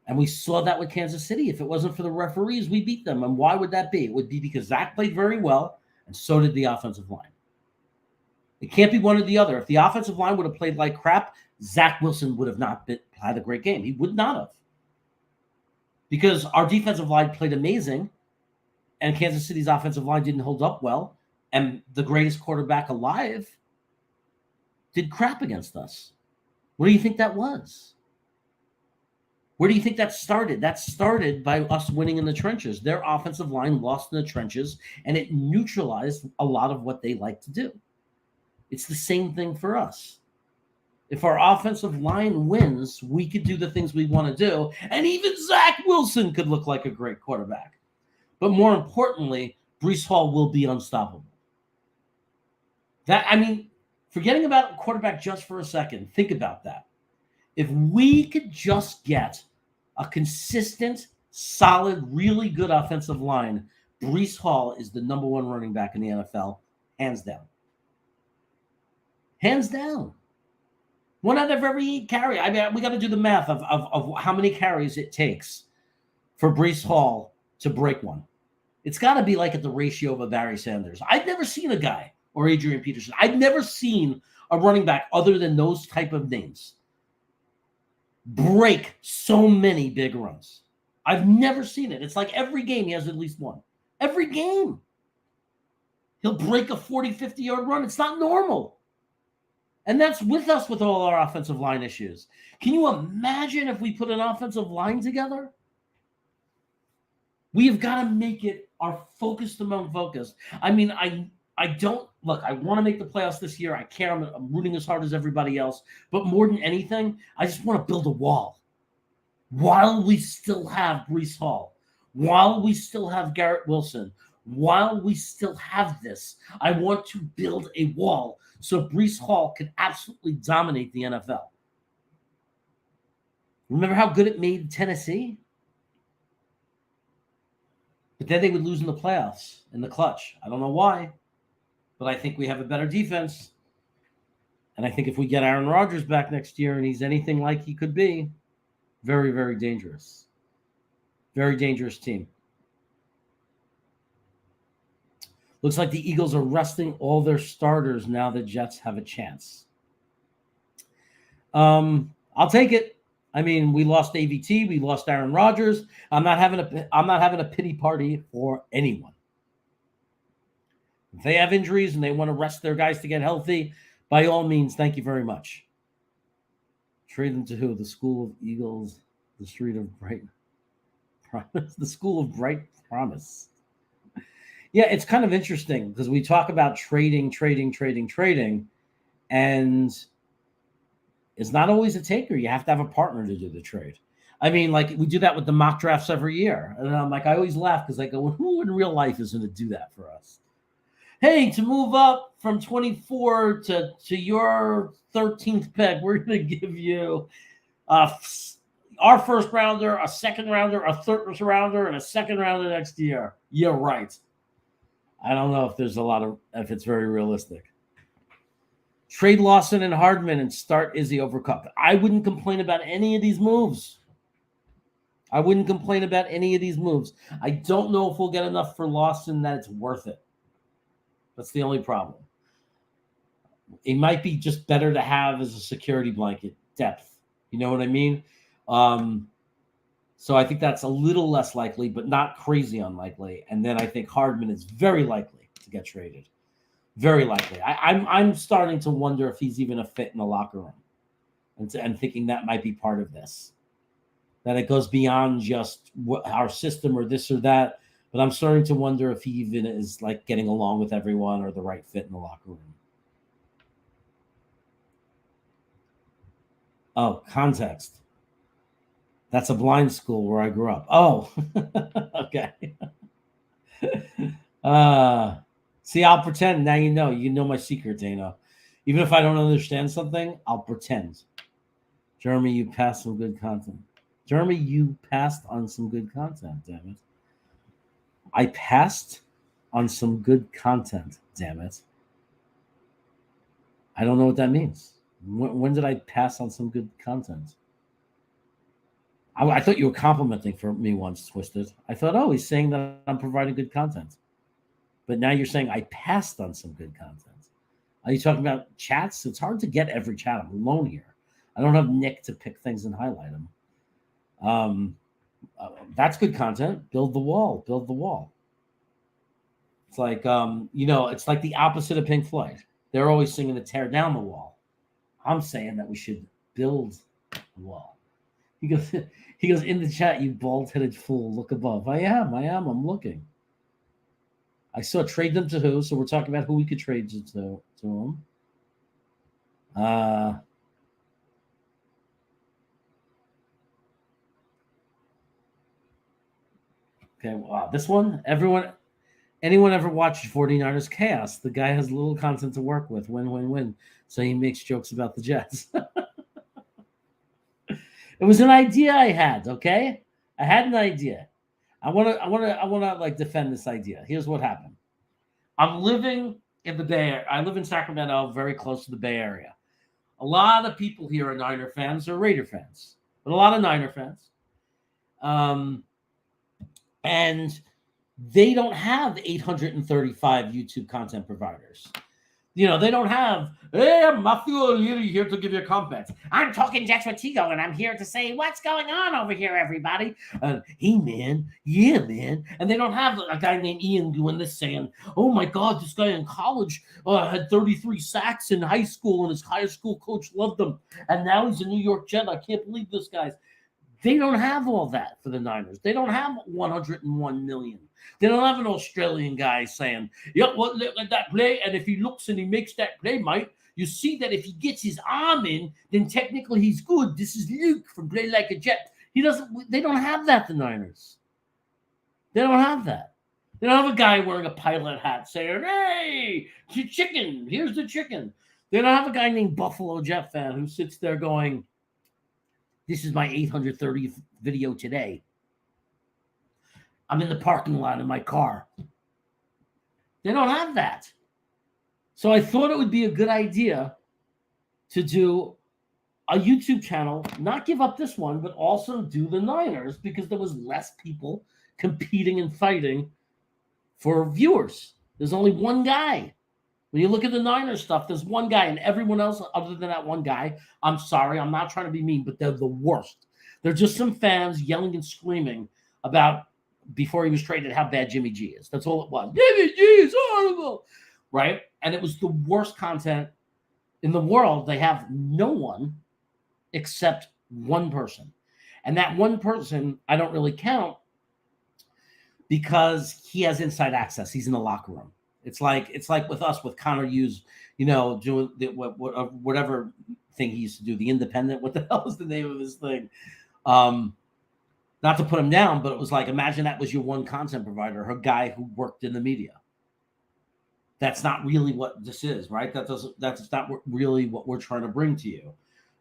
And we saw that with Kansas City. If it wasn't for the referees, we beat them. And why would that be? It would be because Zach played very well, and so did the offensive line. It can't be one or the other. If the offensive line would have played like crap, Zach Wilson would have not had a great game. He would not have. Because our defensive line played amazing, and Kansas City's offensive line didn't hold up well, and the greatest quarterback alive did crap against us. What do you think that was? Where do you think that started? That started by us winning in the trenches. Their offensive line lost in the trenches, and it neutralized a lot of what they like to do. It's the same thing for us. If our offensive line wins, we could do the things we want to do, and even Zach Wilson could look like a great quarterback. But more importantly, Breece Hall will be unstoppable. Forgetting about quarterback just for a second, think about that. If we could just get a consistent, solid, really good offensive line, Breece Hall is the number 1 running back in the NFL, hands down. Hands down. 1 out of every 8 carry. We got to do the math of how many carries it takes for Breece Hall to break one. It's got to be like at the ratio of a Barry Sanders. I've never seen a guy, or Adrian Peterson. I've never seen a running back other than those type of names break so many big runs. I've never seen it. It's like every game he has at least one. Every game. He'll break a 40, 50-yard run. It's not normal. And that's with us with all our offensive line issues. Can you imagine if we put an offensive line together? We have got to make it our focused among focused. I mean, I don't – look, I want to make the playoffs this year. I care. I'm rooting as hard as everybody else. But more than anything, I just want to build a wall. While we still have Breece Hall, while we still have Garrett Wilson, while we still have this, I want to build a wall so Breece Hall can absolutely dominate the NFL. Remember how good it made Tennessee? But then they would lose in the playoffs, in the clutch. I don't know why, but I think we have a better defense. And I think if we get Aaron Rodgers back next year and he's anything like he could be, very, very dangerous. Very dangerous team. Looks like the Eagles are resting all their starters now the Jets have a chance. I'll take it. I mean, we lost AVT, we lost Aaron Rodgers. I'm not having a pity party for anyone. If they have injuries and they want to rest their guys to get healthy, by all means, thank you very much. Trade them to who? The School of Eagles, the Street of Bright Promise, the School of Bright Promise. Yeah, it's kind of interesting because we talk about trading, and it's not always a taker. You have to have a partner to do the trade. I mean, like we do that with the mock drafts every year. And I'm like, I always laugh because I go, well, who in real life is going to do that for us? Hey, to move up from 24 to your 13th pick, we're going to give you our first rounder, a second rounder, a third rounder, and a second rounder next year. Yeah, right. I don't know if it's very realistic. Trade Lawson and Hardman and start Izzy over Cup. I wouldn't complain about any of these moves. I don't know if we'll get enough for Lawson that it's worth it. That's the only problem. It might be just better to have as a security blanket depth. You know what I mean? So I think that's a little less likely, but not crazy unlikely. And then I think Hardman is very likely to get traded. Very likely. I'm starting to wonder if he's even a fit in the locker room, and thinking that might be part of this. That it goes beyond just our system or this or that. But I'm starting to wonder if he even is like getting along with everyone or the right fit in the locker room. Oh, context. That's a blind school where I grew up. Oh, okay. See, I'll pretend. Now you know. You know my secret, Dana. Even if I don't understand something, I'll pretend. Jeremy, you passed some good content. Jeremy, you passed on some good content, damn it. I passed on some good content, damn it. I don't know what that means. When did I pass on some good content? I thought you were complimenting for me once, Twisted. I thought, oh, he's saying that I'm providing good content. But now you're saying I passed on some good content. Are you talking about chats? It's hard to get every chat. I'm alone here. I don't have Nick to pick things and highlight them. That's good content. Build the wall. It's like, it's like the opposite of Pink Floyd. They're always singing to tear down the wall. I'm saying that we should build the wall. He goes, in the chat, you bald-headed fool, look above. I am, I'm looking. I saw trade them to who, so we're talking about who we could trade to him. Okay, wow, this one, anyone ever watched 49ers Chaos? The guy has little content to work with, win. So he makes jokes about the Jets. It was an idea I had, okay? I had an idea. I want to like defend this idea. Here's what happened. I'm living in the Bay Area. I live in Sacramento, very close to the Bay Area. A lot of people here are Niner fans or Raider fans, but a lot of Niner fans. And they don't have 835 YouTube content providers. They don't have, hey, I'm Matthew O'Leary here to give you comments. I'm talking Joshua Tigo, and I'm here to say, what's going on over here, everybody? Hey, man. Yeah, man. And they don't have a guy named Ian doing this saying, oh, my God, this guy in college had 33 sacks in high school, and his high school coach loved him. And now he's a New York Jet. I can't believe this guy's. They don't have all that for the Niners. They don't have 101 million. They don't have an Australian guy saying, yep, well, look at that play. And if he looks and he makes that play, mate, you see that if he gets his arm in, then technically he's good. This is Luke from Play Like a Jet. They don't have that, the Niners. They don't have that. They don't have a guy wearing a pilot hat saying, hey, chicken, here's the chicken. They don't have a guy named Buffalo Jet fan who sits there going, this is my 830th video today. I'm in the parking lot in my car. They don't have that. So I thought it would be a good idea to do a YouTube channel, not give up this one, but also do the Niners because there was less people competing and fighting for viewers. There's only one guy. When you look at the Niners stuff, there's one guy, and everyone else other than that one guy, I'm sorry, I'm not trying to be mean, but they're the worst. They're just some fans yelling and screaming about, before he was traded, how bad Jimmy G is. That's all it was. Jimmy G is horrible, right? And it was the worst content in the world. They have no one except one person. And that one person I don't really count because he has inside access. He's in the locker room. It's like with us with Connor Hughes, doing whatever thing he used to do, the Independent. What the hell is the name of his thing? Not to put him down, but it was like, imagine that was your one content provider, a guy who worked in the media. That's not really what this is, right? That's not really what we're trying to bring to you.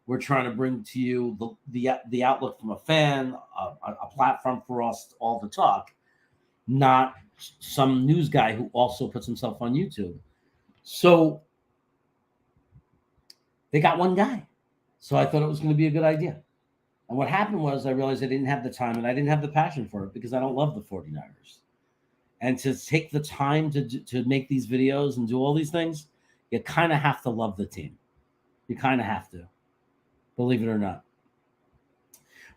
We're trying to bring to you the outlook from a fan, a platform for us all to talk, not some news guy who also puts himself on YouTube. So they got one guy. So I thought it was going to be a good idea. And what happened was I realized I didn't have the time and I didn't have the passion for it because I don't love the 49ers. And to take the time to make these videos and do all these things, you kind of have to love the team. You kind of have to, believe it or not.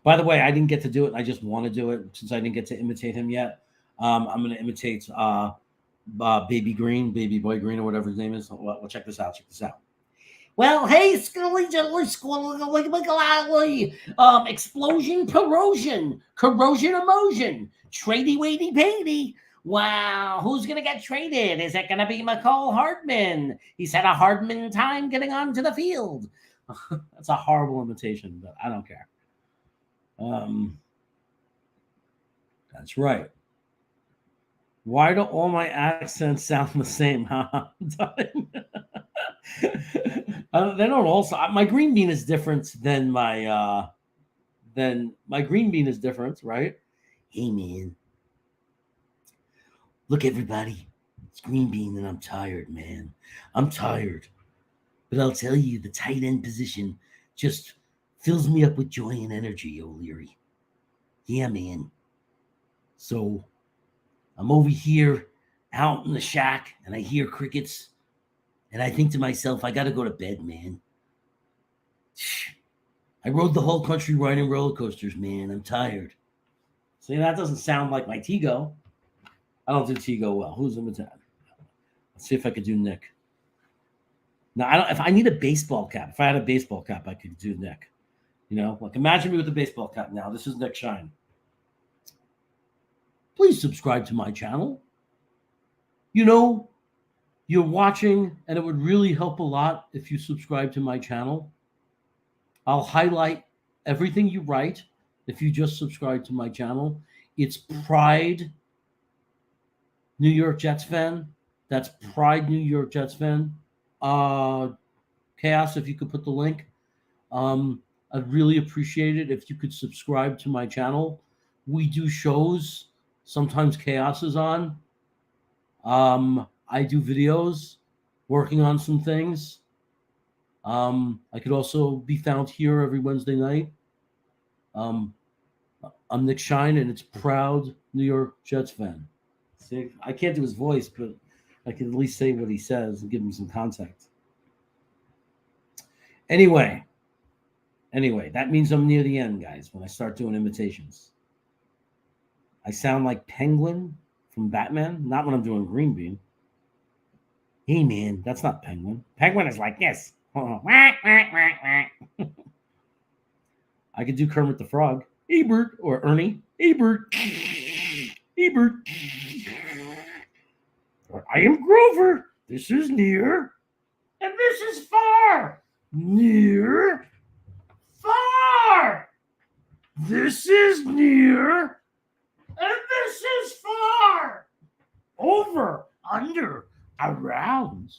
By the way, I didn't get to do it. I just want to do it since I didn't get to imitate him yet. I'm going to imitate Baby Boy Green, or whatever his name is. Well, check this out. Well, hey, Scully, explosion, corrosion, emotion, trady, weighty, paity. Wow, who's going to get traded? Is it going to be McCall Hardman? He's had a Hardman time getting onto the field. That's a horrible imitation, but I don't care. That's right. Why do all my accents sound the same? They don't also. My green bean is different than my green bean is different, right? Hey man, look everybody, it's green bean, and I'm tired, man. I'm tired, but I'll tell you, the tight end position just fills me up with joy and energy, O'Leary. Yeah, man. So I'm over here out in the shack, and I hear crickets. And I think to myself, I got to go to bed, man. I rode the whole country riding roller coasters, man. I'm tired. See, that doesn't sound like my Tego. I don't do Tego well. Who's in the town? Let's see if I could do Nick. Now, if I need a baseball cap, if I had a baseball cap, I could do Nick. Like imagine me with a baseball cap now. This is Nick Shine. Please subscribe to my channel. You're watching, and it would really help a lot if you subscribe to my channel. I'll highlight everything you write if you just subscribe to my channel. It's Pride New York Jets fan. That's Pride New York Jets fan. Chaos, if you could put the link. I'd really appreciate it if you could subscribe to my channel. We do shows. Sometimes Chaos is on. I do videos working on some things. I could also be found here every Wednesday night. I'm Nick Shine, and it's Proud New York Jets fan. See, I can't do his voice, but I can at least say what he says and give him some context. Anyway, that means I'm near the end, guys, when I start doing imitations. I sound like Penguin from Batman, not when I'm doing Green Bean. Hey, man, that's not Penguin. Penguin is like this. I could do Kermit the Frog. Ebert or Ernie. Ebert. I am Grover. This is near. And this is far. Near. Far. This is near. And this is far. Over. Under. Around.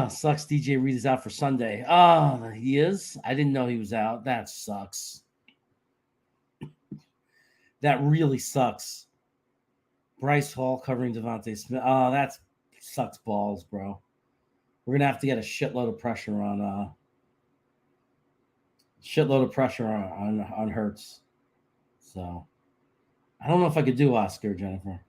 Sucks DJ Reed is out for Sunday. Oh, he is? I didn't know he was out. That sucks. That really sucks. Bryce Hall covering Devontae Smith. Oh, that sucks balls, bro. We're gonna have to get a shitload of pressure on Hurts. So I don't know if I could do Oscar, Jennifer.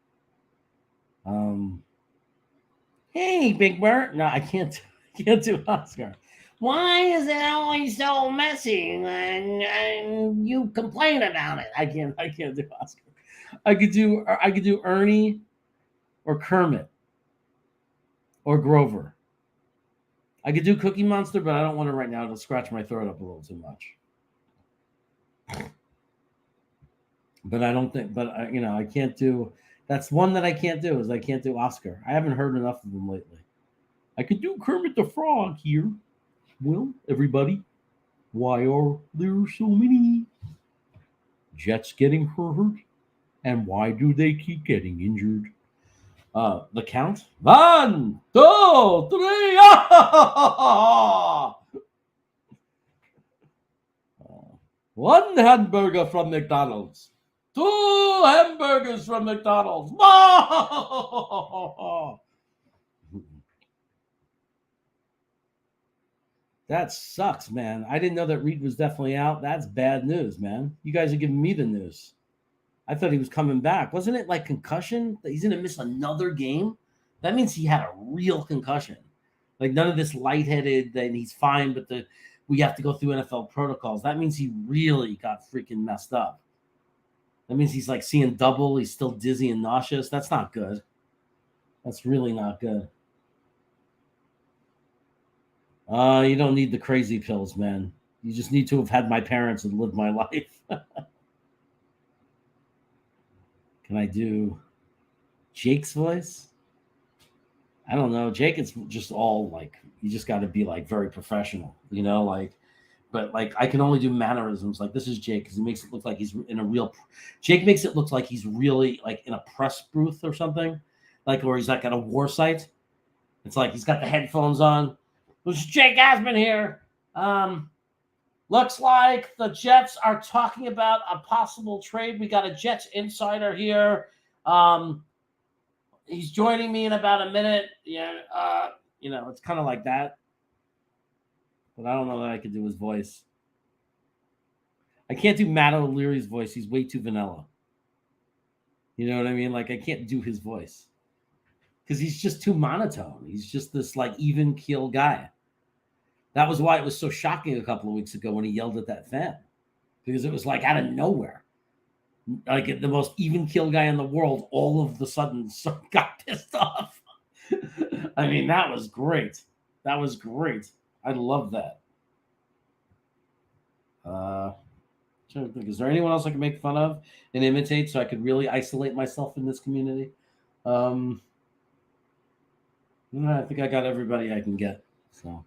Hey, Big Bert. No, I can't do Oscar. Why is it always so messy? And you complain about it. I can't do Oscar. I could do Ernie or Kermit or Grover. I could do Cookie Monster, but I don't want it right now. It'll scratch my throat up a little too much. But I don't think, but I can't do, that's one that I can't do, is I can't do Oscar. I haven't heard enough of them lately. I could do Kermit the Frog here. Well, everybody, why are there so many Jets getting hurt? And why do they keep getting injured? The count? 1, 2, 3. One hamburger from McDonald's. 2 hamburgers from McDonald's. That sucks, man. I didn't know that Reed was definitely out. That's bad news, man. You guys are giving me the news. I thought he was coming back. Wasn't it like concussion? He's going to miss another game? That means he had a real concussion. Like none of this lightheaded and he's fine, but we have to go through NFL protocols. That means he really got freaking messed up. That means he's like seeing double. He's still dizzy and nauseous. That's not good. That's really not good. You don't need the crazy pills, man. You just need to have had my parents and lived my life. Can I do Jake's voice? I don't know. Jake, it's just all like, you just got to be like very professional, but like I can only do mannerisms. Like this is Jake because he makes it look like he's in a real, Jake makes it look like he's really like in a press booth or something, like, or he's like at a war site. It's like he's got the headphones on. This is Jake Asman here. Looks like the Jets are talking about a possible trade. We got a Jets insider here. He's joining me in about a minute. Yeah, it's kind of like that. But I don't know that I could do his voice. I can't do Matt O'Leary's voice. He's way too vanilla. You know what I mean? Like I can't do his voice. Because he's just too monotone. He's just this like even keel guy. That was why it was so shocking a couple of weeks ago when he yelled at that fan. Because it was like out of nowhere. Like the most even keel guy in the world all of the sudden got pissed off. I mean, that was great. That was great. I love that. Trying to think, is there anyone else I can make fun of and imitate so I could really isolate myself in this community? I think I got everybody I can get. So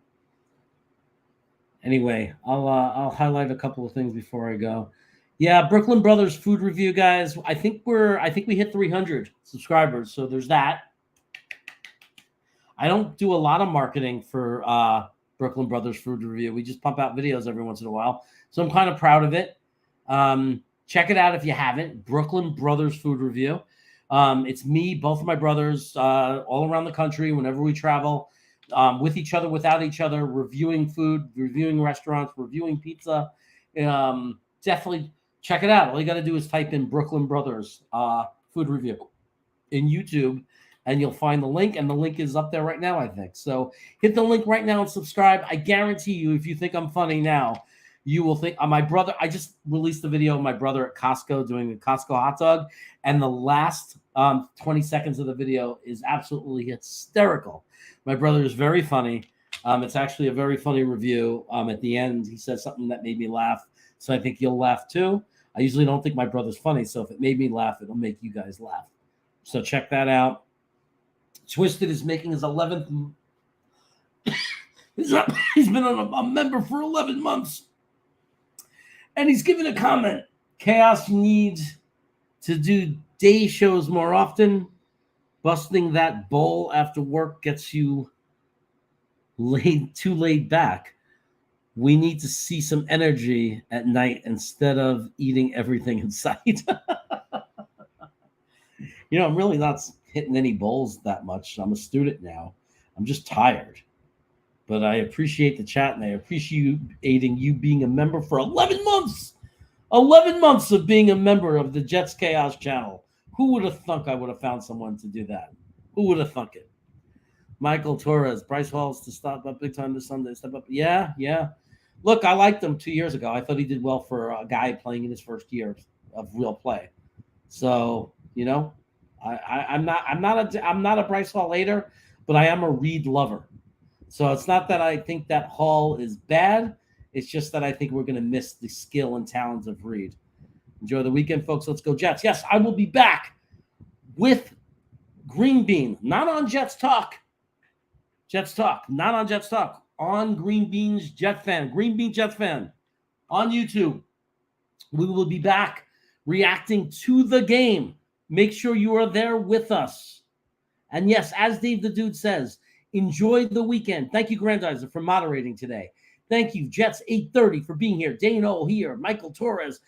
anyway, I'll highlight a couple of things before I go. Yeah, Brooklyn Brothers food review, guys. I think we hit 300 subscribers, so there's that. I don't do a lot of marketing for Brooklyn Brothers food review. We just pump out videos every once in a while, so I'm kind of proud of it. Check it out if you haven't. Brooklyn Brothers food review. It's me, both of my brothers, all around the country, whenever we travel, with each other, without each other, reviewing food, reviewing restaurants, reviewing pizza. Definitely check it out. All you got to do is type in Brooklyn Brothers food review in YouTube, and you'll find the link, and the link is up there right now, I think. So hit the link right now and subscribe. I guarantee you, if you think I'm funny now, you will think my brother. I just released a video of my brother at Costco doing a Costco hot dog, and the last 20 seconds of the video is absolutely hysterical. My brother is very funny. It's actually a very funny review. At the end, he says something that made me laugh, so I think you'll laugh too. I usually don't think my brother's funny, so if it made me laugh, it'll make you guys laugh. So check that out. Twisted is making his 11th. He's been a member for 11 months. And he's given a comment. Chaos needs to do day shows more often. Busting that bowl after work gets you too laid back. We need to see some energy at night instead of eating everything in sight. I'm really not hitting any bowls that much. I'm a student now. I'm just tired. But I appreciate the chat, and I appreciate you being a member for 11 months. 11 months of being a member of the Jets Chaos channel. Who would have thunk I would have found someone to do that? Who would have thunk it? Michael Torres, Bryce Hall's to stop up big time this Sunday. Step up. Yeah. Look, I liked him 2 years ago. I thought he did well for a guy playing in his first year of real play. So, I'm not a Bryce Hall hater, but I am a Reed lover. So it's not that I think that Hall is bad. It's just that I think we're going to miss the skill and talents of Reed. Enjoy the weekend, folks. Let's go Jets. Yes, I will be back with Green Bean, not on Jets Talk. Not on Jets Talk. On Green Bean's Jet Fan, Green Bean Jet Fan on YouTube. We will be back reacting to the game. Make sure you are there with us. And yes, as Dave the Dude says, enjoy the weekend. Thank you, Grandizer, for moderating today. Thank you, Jets 830, for being here. Dano here, Michael Torres.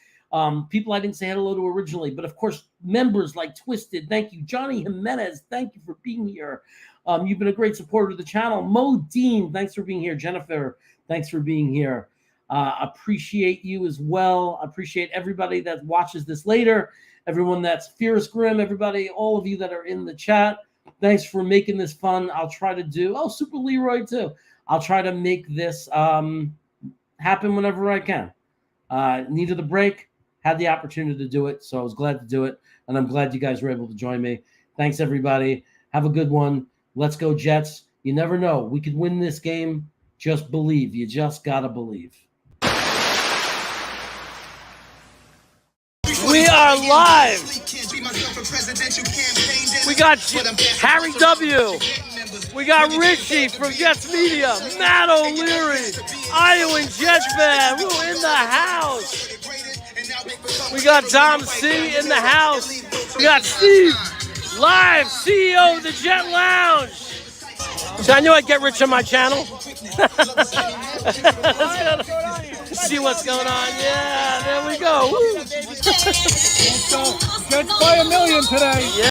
People I didn't say hello to originally, but of course, members like Twisted. Thank you. Johnny Jimenez, thank you for being here. You've been a great supporter of the channel. Mo Dean, thanks for being here. Jennifer, thanks for being here. Appreciate you as well. Appreciate everybody that watches this later. Everyone that's Fierce Grim, everybody, all of you that are in the chat. Thanks for making this fun. I'll try to do, Super Leroy too. I'll try to make this happen whenever I can. Needed a break, had the opportunity to do it, so I was glad to do it, and I'm glad you guys were able to join me. Thanks, everybody. Have a good one. Let's go, Jets. You never know. We could win this game. Just believe. You just got to believe. We are live. We got Harry W. We got Richie from Jets Media, Matt O'Leary, Iowa Jets fan, we're in the house. We got Dom C in the house. We got Steve, live, CEO of the Jet Lounge. So I knew I'd get rich on my channel. See what's going on. Yeah, there we go. Woo. Jets by 1 million today. Yeah.